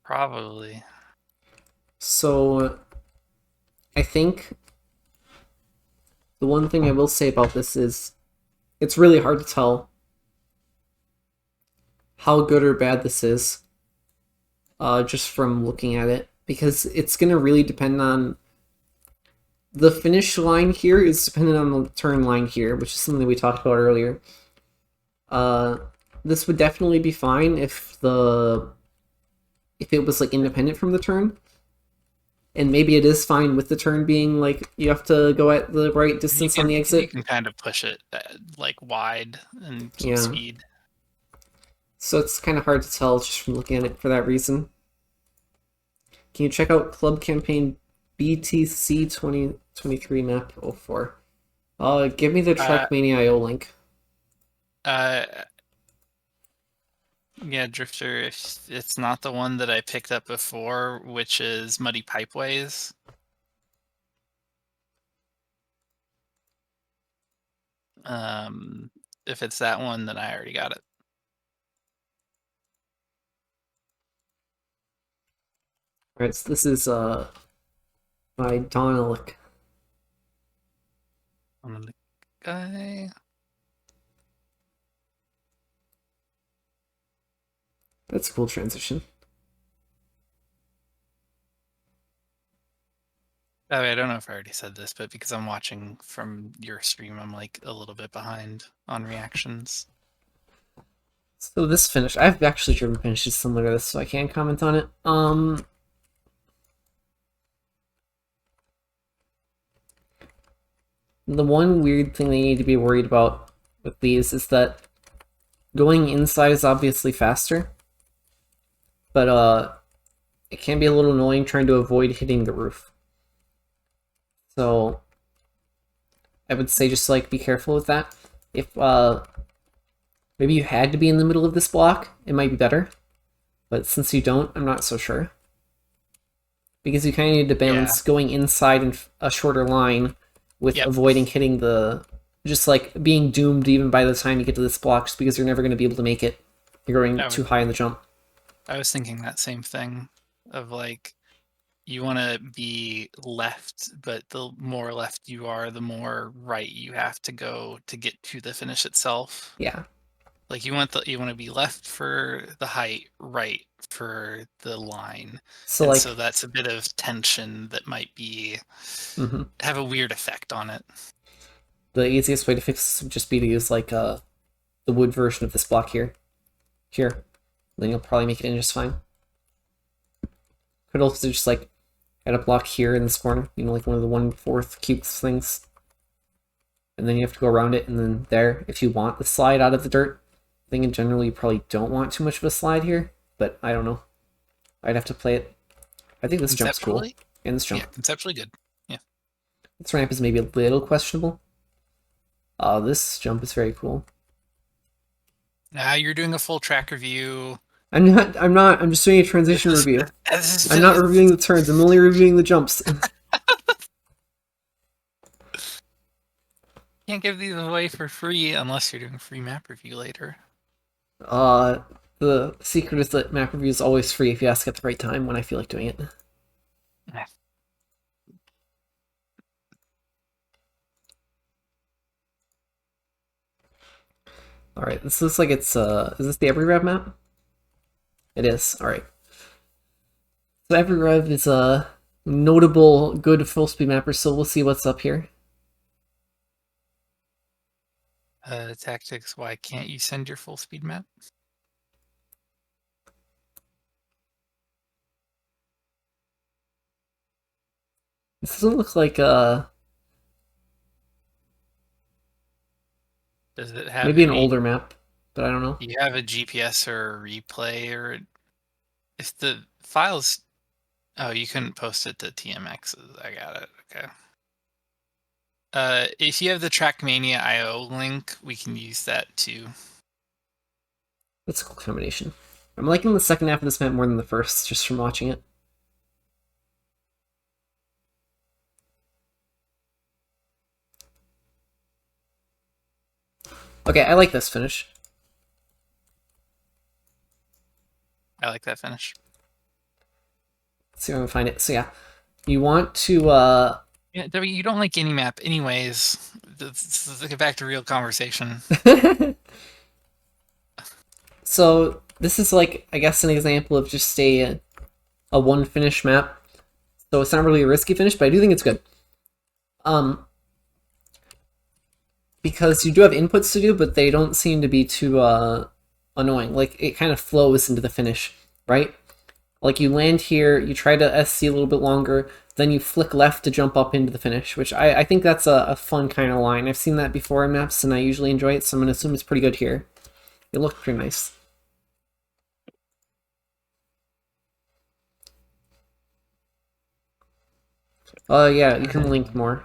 Probably. So, I think the one thing I will say about this is it's really hard to tell how good or bad this is just from looking at it, because it's going to really depend on the finish line here is dependent on the turn line here, which is something we talked about earlier. This would definitely be fine if it was like independent from the turn. And maybe it is fine with the turn being like you have to go at the right distance on the exit. You can kind of push it like wide and keep Yeah. speed. So it's kind of hard to tell just from looking at it for that reason. Can you check out Club Campaign BTC 2023 map 04? Give me the TRACKMANIA IO link. Yeah, Drifter, if it's not the one that I picked up before, which is Muddy Pipeways. If it's that one, then I already got it. Alright, so this is by Donalik. On the guy. That's a cool transition. Oh, I don't know if I already said this, but because I'm watching from your stream, I'm like a little bit behind on reactions. So this finish, I've actually driven finishes similar to this, so I can't comment on it. The one weird thing they need to be worried about with these is that going inside is obviously faster, but it can be a little annoying trying to avoid hitting the roof. So I would say just like be careful with that. If maybe you had to be in the middle of this block, it might be better. But since you don't, I'm not so sure. Because you kind of need to balance going inside in a shorter line with avoiding hitting the... Just like being doomed even by the time you get to this block, just because you're never going to be able to make it. You're going too high in the jump. I was thinking that same thing of like, you want to be left, but the more left you are, the more right you have to go to get to the finish itself. Yeah. Like you want to be left for the height, right for the line. So so that's a bit of tension that might be have a weird effect on it. The easiest way to fix this would just be to use like the wood version of this block here. Then you'll probably make it in just fine. Could also just like add a block here in this corner, you know, like one of the 1/4 cubes things. And then you have to go around it, and then there, if you want the slide out of the dirt. I think in general you probably don't want too much of a slide here, but I don't know. I'd have to play it. I think this jump's cool. And this jump. Yeah, conceptually good. Yeah. This ramp is maybe a little questionable. This jump is very cool. Now you're doing a full track review. I'm not, I'm just doing a transition review. I'm not reviewing the turns, I'm only reviewing the jumps. Can't give these away for free unless you're doing a free map review later. The secret is that map review is always free if you ask at the right time when I feel like doing it. Alright, this looks like it's, is this the Every Rev map? It is, alright. So Every Rev is a notable good full speed mapper, so we'll see what's up here. Tactics, why can't you send your full speed map? This doesn't look like, Does it have maybe an older map, but I don't know. Do you have a GPS or a replay, or if the files... Oh, you couldn't post it to TMXs. I got it. Okay. If you have the Trackmania IO link, we can use that too. That's a cool combination. I'm liking the second half of this map more than the first, just from watching it. Okay, I like this finish. I like that finish. Let's see if I can find it. So yeah, you want to... Yeah, W, you don't like any map anyways. Let's get back to real conversation. So this is like, I guess, an example of just a one finish map. So it's not really a risky finish, but I do think it's good. Because you do have inputs to do, but they don't seem to be too annoying. Like, it kind of flows into the finish, right? Like, you land here, you try to SC a little bit longer, then you flick left to jump up into the finish, which I think that's a fun kind of line. I've seen that before in maps, and I usually enjoy it, so I'm going to assume it's pretty good here. It looked pretty nice. Yeah, you can link more.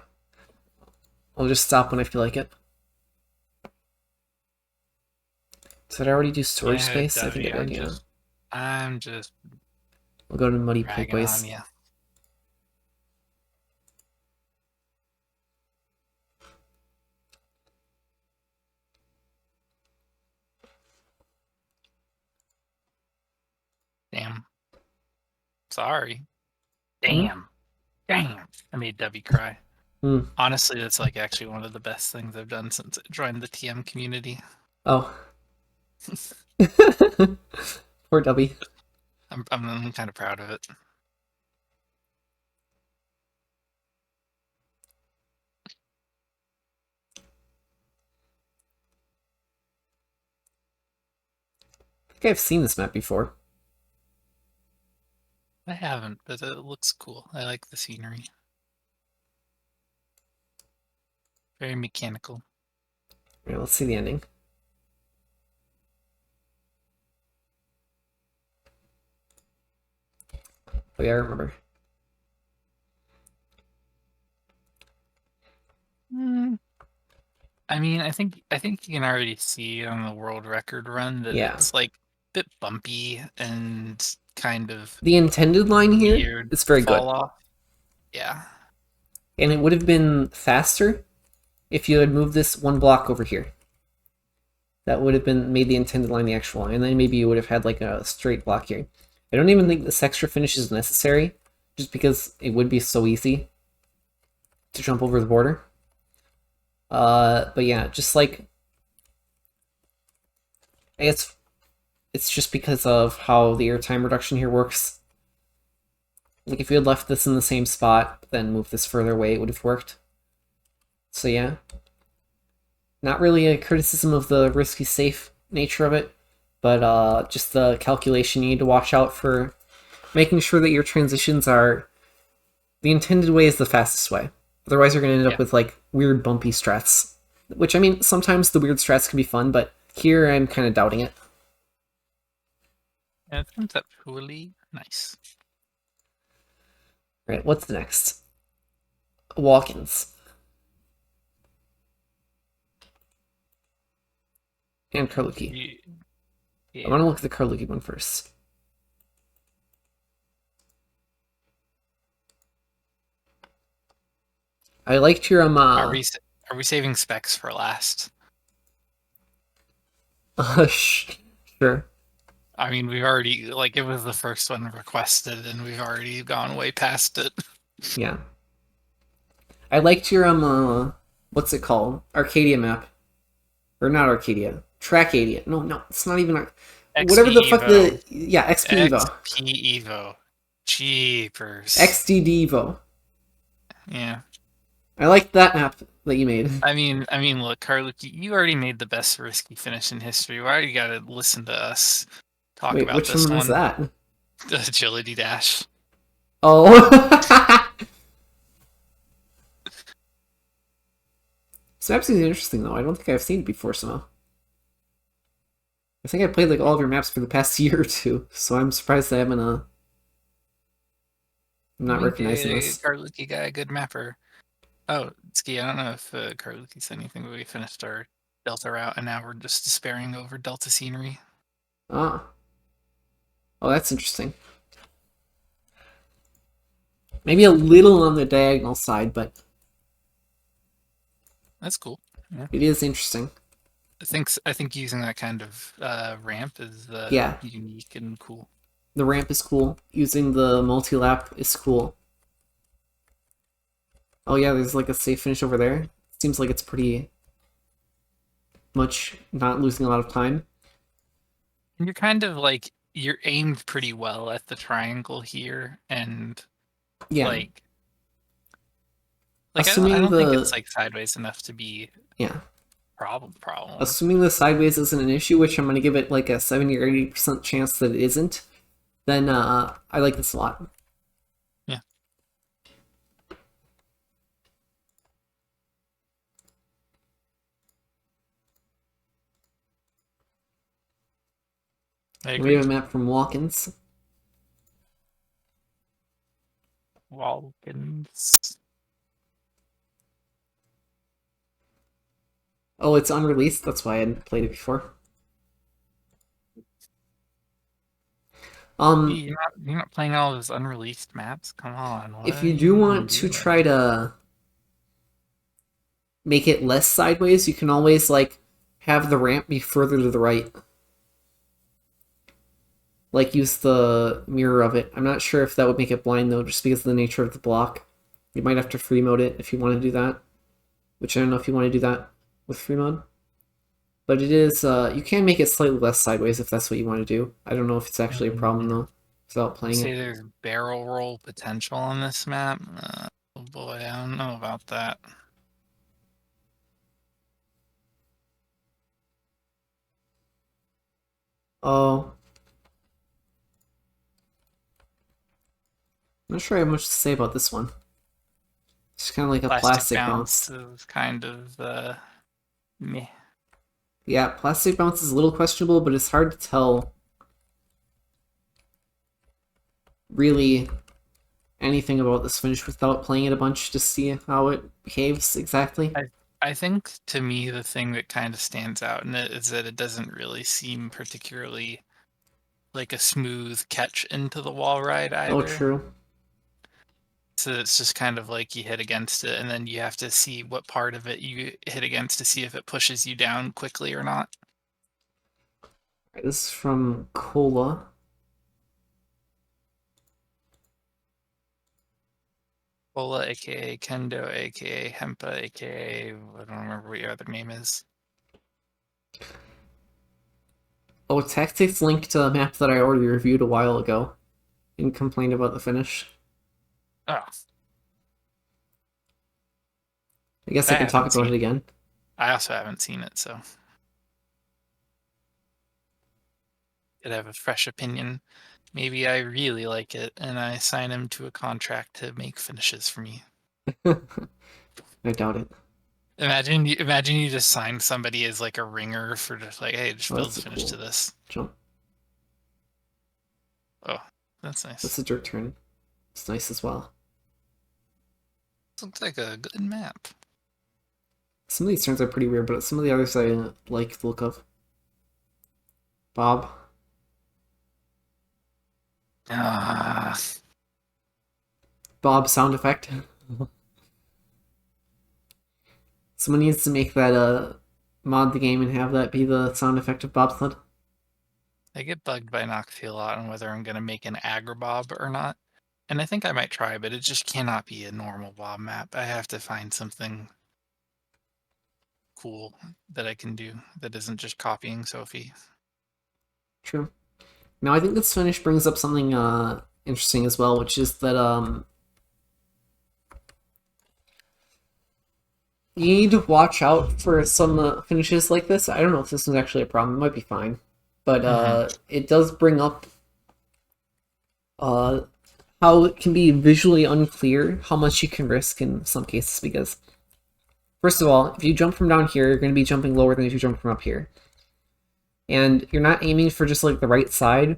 I'll just stop when I feel like it. Did I already do storage space? I think I did, yeah. I'm just... We'll go to Muddy Pikeways. Damn. Sorry. Damn. Damn. I made Debbie cry. Honestly, that's like actually one of the best things I've done since I joined the TM community. Oh. Poor Debbie. I'm kind of proud of it. I think I've seen this map before. I haven't, but it looks cool. I like the scenery. Very mechanical. Alright, let's see the ending. Oh yeah, I remember. I mean, I think you can already see on the world record run that Yeah. it's like a bit bumpy and kind of The intended line here weird is very good. fall off. Yeah. And it would have been faster if you had moved this one block over here. That would have been made the intended line the actual line, and then maybe you would have had like a straight block here. I don't even think this extra finish is necessary, just because it would be so easy to jump over the border. But yeah, just like, I guess it's just because of how the airtime reduction here works. Like if you had left this in the same spot, then moved this further away, it would have worked. So yeah. Not really a criticism of the risky safe nature of it, but just the calculation you need to watch out for making sure that your transitions are... The intended way is the fastest way. Otherwise you're going to end up with like weird bumpy strats. Which, I mean, sometimes the weird strats can be fun, but here I'm kind of doubting it. Yeah, it turns out poorly. Nice. Right, what's next? Walk-ins. And Karluki. Yeah. I want to look at the Karluki one first. I liked your Are we saving specs for last? Sure. I mean, we've already, like, it was the first one requested, and we've already gone way past it. Yeah. I liked your what's it called? Arcadia map. Or not Arcadia. Trackadia. No, it's not even whatever the fuck Evo. XP Evo. XP Evo. Jeepers. XDD Evo. Yeah. I liked that map that you made. I mean, look, Karluki, you already made the best risky finish in history. Why do you gotta listen to us talk Wait, about which this one was that? The agility dash. Oh. This map seems interesting though. I don't think I've seen it before somehow. I think I played like all of your maps for the past year or two, so I'm surprised I haven't I'm not recognizing this. Karluki got a good mapper. Oh, Ski, I don't know if Karluki said anything, but we finished our Delta route, and now we're just despairing over Delta scenery. Ah. Oh, that's interesting. Maybe a little on the diagonal side, but That's cool. Yeah. it is interesting. I think using that kind of ramp is Yeah. unique and cool. The ramp is cool. Using the multi-lap is cool. Oh yeah, there's like a safe finish over there. Seems like it's pretty much not losing a lot of time. And you're kind of like, you're aimed pretty well at the triangle here, and Yeah. like Assuming I don't think the- it's like sideways enough to be Yeah. problem. Assuming the sideways isn't an issue, which I'm going to give it like a 70 or 80% chance that it isn't, then I like this a lot. Yeah. I We agree. have a map from Walkins. Walkins. Oh, it's unreleased. That's why I hadn't played it before. You're not playing all those unreleased maps? Come on. If what you are do want to doing? try to make it less sideways, you can always like have the ramp be further to the right. Like use the mirror of it. I'm not sure if that would make it blind though, just because of the nature of the block. You might have to free mode it if you want to do that. Which I don't know if you want to do that with free mode. But it is, you can make it slightly less sideways if that's what you want to do. I don't know if it's actually a problem though, without playing Say it. there's barrel roll potential on this map. Oh boy, I don't know about that. Oh. I'm not sure I have much to say about this one. It's kind of like a plastic bounce. Is kind of meh. Yeah, plastic bounce is a little questionable, but it's hard to tell really anything about this finish without playing it a bunch to see how it behaves exactly. I think to me the thing that kind of stands out in it is that it doesn't really seem particularly like a smooth catch into the wall ride either. Oh, true. So it's just kind of like you hit against it, and then you have to see what part of it you hit against to see if it pushes you down quickly or not. Right, this is from Cola. Bola, aka Kendo, aka Hempa, aka I don't remember what your other name is. Oh, Tactics linked to a map that I already reviewed a while ago and complained about the finish. Oh, I guess I can talk haven't about seen it again. I also haven't seen it, so could have a fresh opinion. Maybe I really like it, and I sign him to a contract to make finishes for me. I doubt it. Imagine you just sign somebody as like a ringer for just like, hey, just Oh, build that's a a finish cool to this. jump. Oh, that's nice. That's a dirt turn. It's nice as well. This looks like a good map. Some of these turns are pretty weird, but some of the others I like the look of. Bob. Ah, Bob sound effect. Someone needs to make that mod the game and have that be the sound effect of bobsled. I get bugged by Noxy a lot on whether I'm gonna make an Agrabou or not. And I think I might try, but it just cannot be a normal Bob map. I have to find something cool that I can do that isn't just copying Sophie. True. Now I think this finish brings up something interesting as well, which is that you need to watch out for some finishes like this. I don't know if this is actually a problem. It might be fine, but it does bring up how it can be visually unclear how much you can risk in some cases, because first of all, if you jump from down here, you're going to be jumping lower than if you jump from up here. And you're not aiming for just like the right side,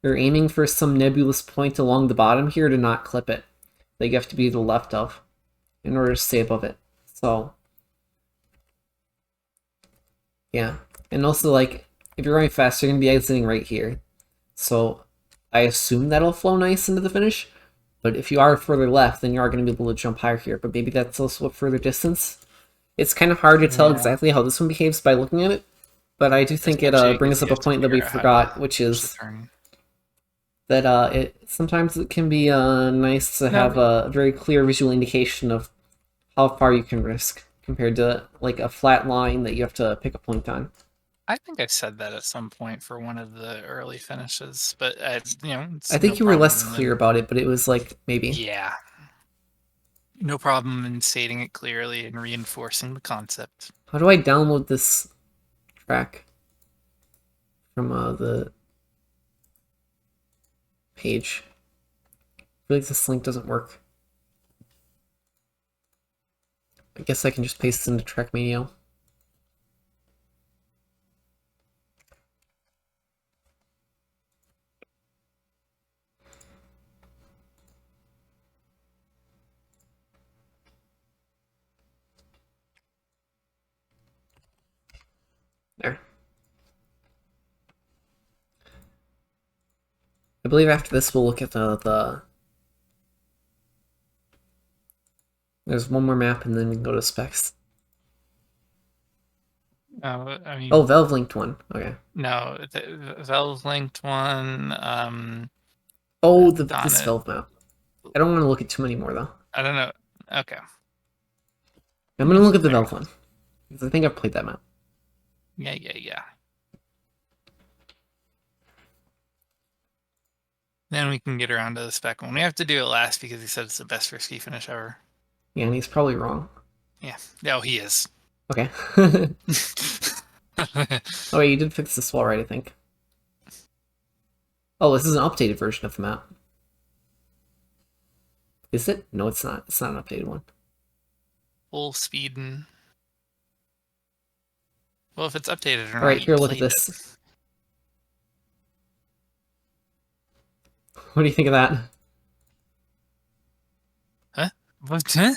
you're aiming for some nebulous point along the bottom here to not clip it. That you have to be to the left of in order to stay above it. So, yeah. And also, like, if you're going fast, you're going to be exiting right here. So, I assume that'll flow nice into the finish. But if you are further left, then you are going to be able to jump higher here. But maybe that's also a further distance. It's kind of hard to tell exactly how this one behaves by looking at it. But I do think it brings up a point that we forgot, which is that it sometimes it can be nice to have a very clear visual indication of how far you can risk compared to like a flat line that you have to pick a point on. I think I said that at some point for one of the early finishes, but you know, I think you were less clear about it, but it was like maybe. Yeah. No problem in stating it clearly and reinforcing the concept. How do I download this track from the page? I feel like this link doesn't work. I guess I can just paste this into Trackmania. There. I believe after this we'll look at the there's one more map and then we can go to specs. I mean, oh, Valve linked one. Okay. No, the Valve linked one. Oh, this Valve map. I don't want to look at too many more though. I don't know. Okay. I'm gonna look at the Valve one because I think I've played that map. Yeah. Then we can get around to the spec one. We have to do it last because he said it's the best risky finish ever. Yeah, and he's probably wrong. Yeah. No, he is. Okay. Oh wait, you did fix this wall right, I think. Oh, this is an updated version of the map. Is it? No, it's not. It's not an updated one. Full speed and... Well, if it's updated or not. Alright, here, look at this. What do you think of that? Huh? What? Huh?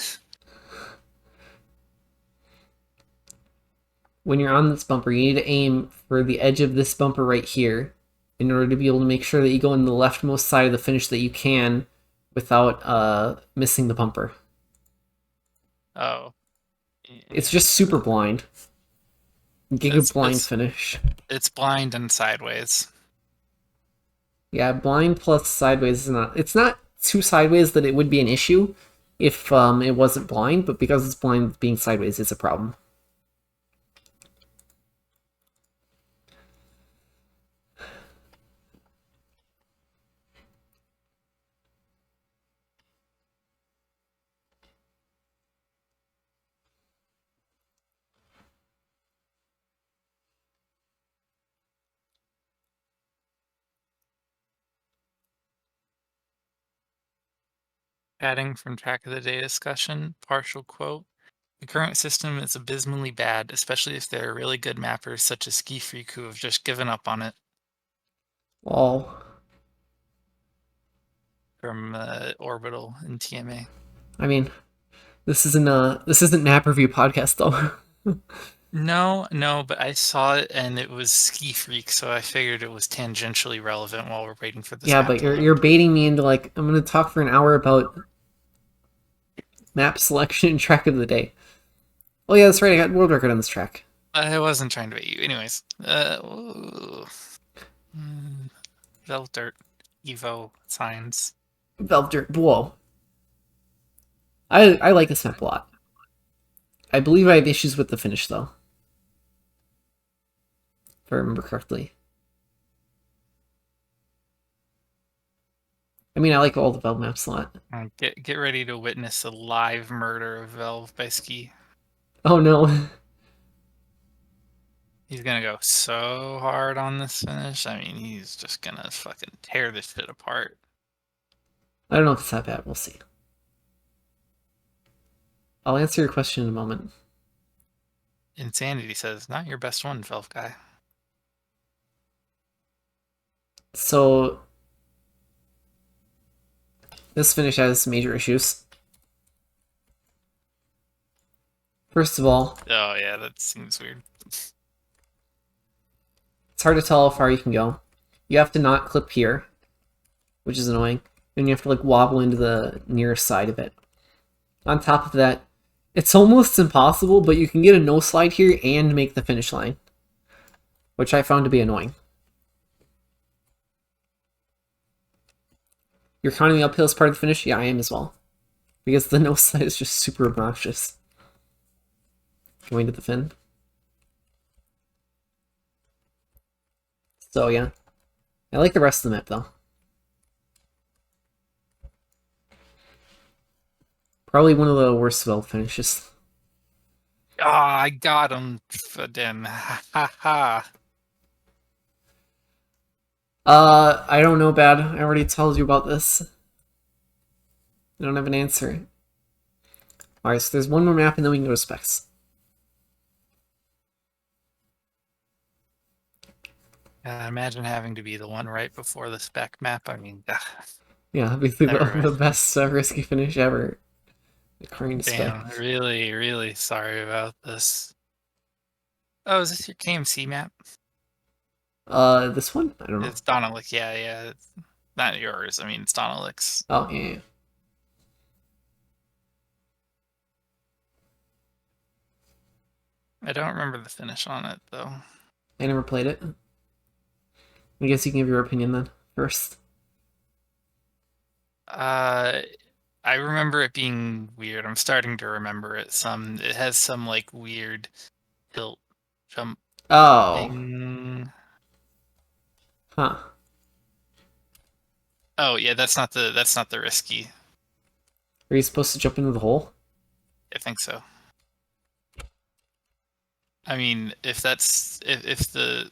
when you're on this bumper, you need to aim for the edge of this bumper right here in order to be able to make sure that you go in the leftmost side of the finish that you can without missing the bumper. Oh. It's just super blind. Giga blind finish. It's blind and sideways. Yeah, blind plus sideways is not... It's not too sideways that it would be an issue if it wasn't blind, but because it's blind, being sideways is a problem. Adding from track of the day discussion, partial quote. The current system is abysmally bad, especially if there are really good mappers such as Ski Freak who have just given up on it. Well, From Orbital and TMA. I mean, this isn't an app review podcast though. No, but I saw it and it was Ski Freak, so I figured it was tangentially relevant while we're waiting for this. Yeah, but you're baiting me into like I'm gonna talk for an hour about map selection and track of the day. Oh yeah, that's right. I got world record on this track. I wasn't trying to bait you. Anyways, Veldirt, Evo signs. Veldirt, whoa. I like this map a lot. I believe I have issues with the finish though, if I remember correctly. I mean, I like all the Valve maps a lot. Get ready to witness a live murder of Valve by Ski. Oh no. He's gonna go so hard on this finish. I mean, he's just gonna fucking tear this shit apart. I don't know if it's that bad. We'll see. I'll answer your question in a moment. Insanity says, not your best one, Valve guy. So this finish has major issues. First of all, Oh yeah, that seems weird. it's hard to tell how far you can go. You have to not clip here, which is annoying. Then you have to like wobble into the nearest side of it. On top of that, it's almost impossible, but you can get a no slide here and make the finish line, which I found to be annoying. You're counting the uphill as part of the finish? Yeah, I am as well. Because the no slide is just super obnoxious. Going to the fin. So yeah. I like the rest of the map though. Probably one of the worst Valve finishes. Ah, I got him. Then, ha ha ha. I don't know, Bad. I already told you about this. I don't have an answer. Alright, so there's one more map and then we can go to specs. Imagine having to be the one right before the spec map. I mean, Yeah, basically Never the best risky finish ever. According to damn, spec. really, really sorry about this. Oh, is this your KMC map? This one? I don't know. It's Donalix. Yeah, it's not yours. I mean, it's Donalix. Oh, yeah. I don't remember the finish on it, though. I never played it. I guess you can give your opinion then, first. I remember it being weird. I'm starting to remember it some. It has some, like, weird tilt jump Oh. thing. Huh. Oh, yeah, that's not the risky. Are you supposed to jump into the hole? I think so. I mean, if the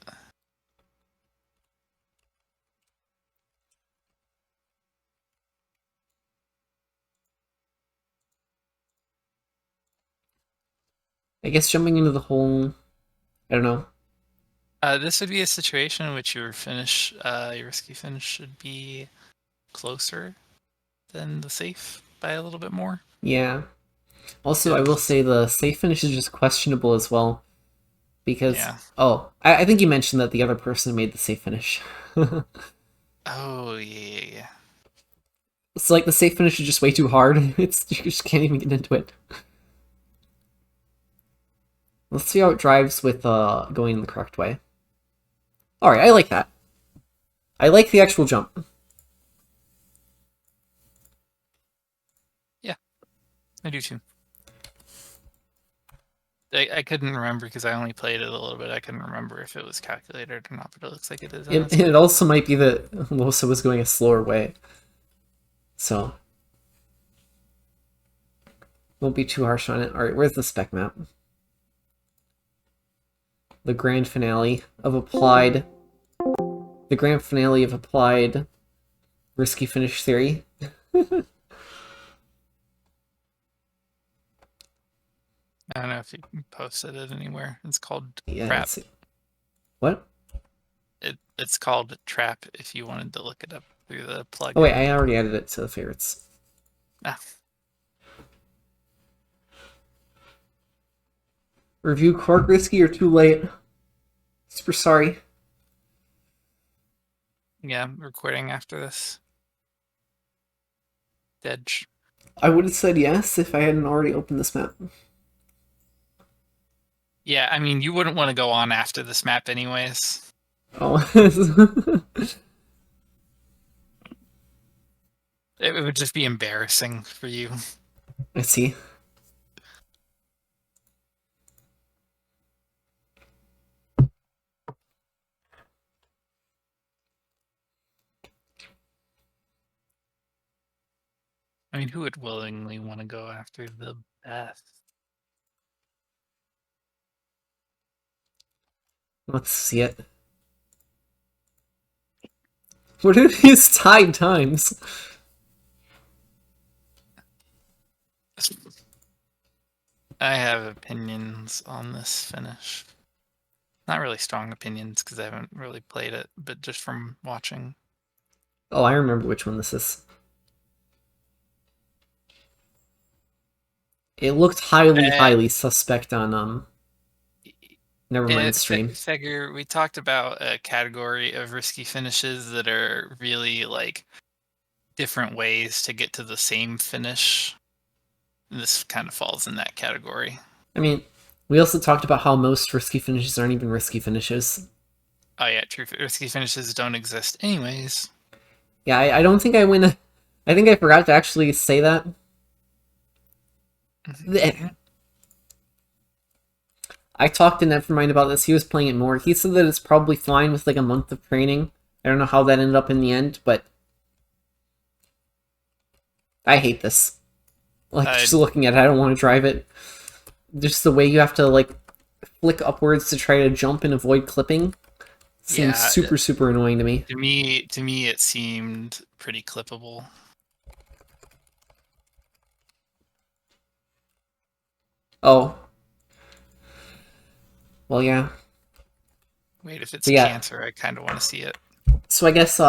I guess jumping into the hole... I don't know. this would be a situation in which your risky finish should be closer than the safe by a little bit more. Yeah. Also, I will say the safe finish is just questionable as well. Because, Yeah. oh, I think you mentioned that the other person made the safe finish. Oh, yeah. It's like the safe finish is just way too hard. You just can't even get into it. Let's see how it drives with going the correct way. Alright, I like that. I like the actual jump. Yeah, I do too. I couldn't remember because I only played it a little bit. I couldn't remember if it was calculated or not, but it looks like it is. And it also might be that Losa was going a slower way. So, won't be too harsh on it. Alright, where's the spec map? The grand finale of applied... The grand finale of applied risky finish theory. I don't know if you posted it anywhere. It's called Yeah, Trap. let's see. What? It's called Trap if you wanted to look it up through the plugin. Oh wait, I already added it to the favorites. Ah. Review Cork Risky or too late? Super sorry. Yeah, I'm recording after this. Dedge. I would have said yes if I hadn't already opened this map. Yeah, I mean, you wouldn't want to go on after this map anyways. Oh. It would just be embarrassing for you. I see. I mean, who would willingly want to go after the best? Let's see it. What are these tied times? I have opinions on this finish. Not really strong opinions because I haven't really played it, but just from watching. Oh, I remember which one this is. It looked highly suspect on Nevermind stream. Figure, we talked about a category of risky finishes that are really like different ways to get to the same finish. This kind of falls in that category. I mean, we also talked about how most risky finishes aren't even risky finishes. Oh yeah, true. Risky finishes don't exist anyways. Yeah, I don't think I win. I think I forgot to actually say that. I talked to Nevermind about this. He was playing it more. He said that it's probably fine with like a month of training. I don't know how that ended up in the end, but I hate this. Like, just looking at it, I don't want to drive it. Just the way you have to like flick upwards to try to jump and avoid clipping seems super annoying to me. To me, it seemed pretty clippable. Oh. Well, yeah. Wait, if it's cancer, I kind of want to see it. So I guess,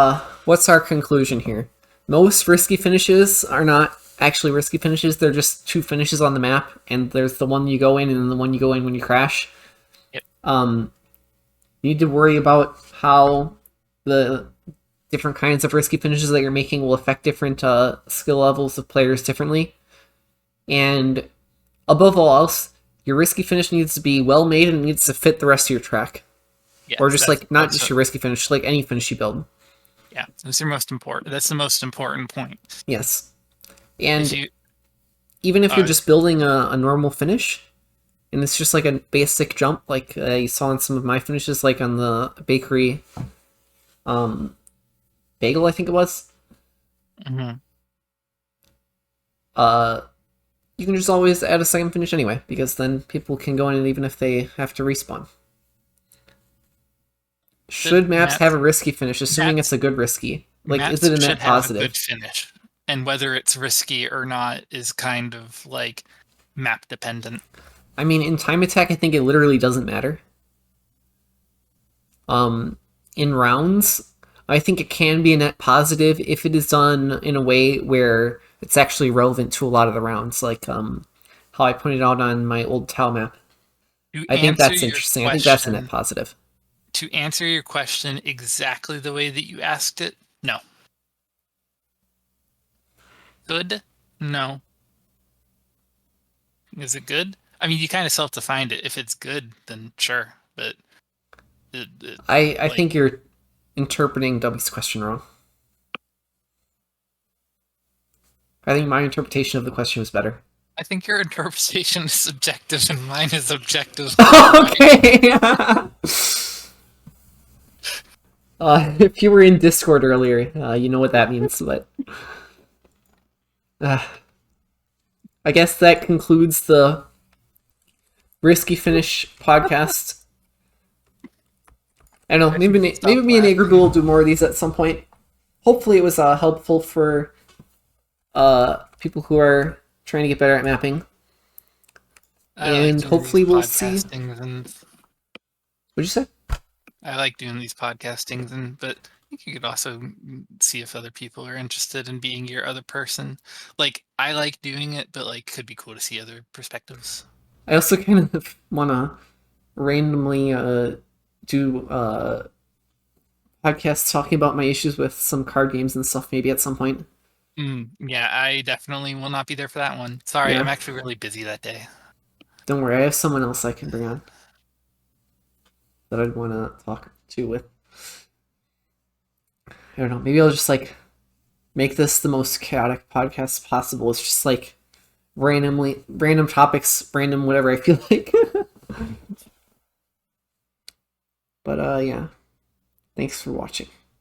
what's our conclusion here? Most risky finishes are not actually risky finishes. They're just two finishes on the map, and there's the one you go in and the one you go in when you crash. Yep. You need to worry about how the different kinds of risky finishes that you're making will affect different skill levels of players differently. And above all else, your risky finish needs to be well made and needs to fit the rest of your track. Yes, or just like not just your risky finish, like any finish you build. Yeah, that's your most important. That's the most important point. Yes, and even if you're just building a normal finish, and it's just like a basic jump, like you saw in some of my finishes, like on the bakery, bagel, I think it was. Mm-hmm. You can just always add a second finish anyway, because then people can go in it even if they have to respawn. Should maps have a risky finish, assuming it's a good risky? Like, is it a net positive? Have a good finish, and whether it's risky or not is kind of like map dependent. I mean, in time attack, I think it literally doesn't matter. In rounds, I think it can be a net positive if it is done in a way where it's actually relevant to a lot of the rounds, like how I pointed out on my old Tau map. To I think that's answer your interesting. I think that's a net question- positive. To answer your question exactly the way that you asked it, no. Good? No. Is it good? I mean, you kind of self-defined it. If it's good, then sure. But I think you're interpreting W's question wrong. I think my interpretation of the question was better. I think your interpretation is subjective and mine is objective. Okay. If you were in Discord earlier, you know what that means. But I guess that concludes the Risky Finish podcast. I don't know. Maybe me and Agrabou will do more of these at some point. Hopefully, it was helpful for people who are trying to get better at mapping. And hopefully we'll see. What'd you say? I like doing these podcastings, but I think you could also see if other people are interested in being your other person. Like, I like doing it, but like, could be cool to see other perspectives. I also kind of want to randomly do podcasts talking about my issues with some card games and stuff maybe at some point. Yeah, I definitely will not be there for that one. Sorry, Yeah. I'm actually really busy that day. Don't worry, I have someone else I can bring on that I'd want to talk to with. I don't know, maybe I'll just like make this the most chaotic podcast possible. It's just like random topics, random whatever I feel like. But yeah, thanks for watching.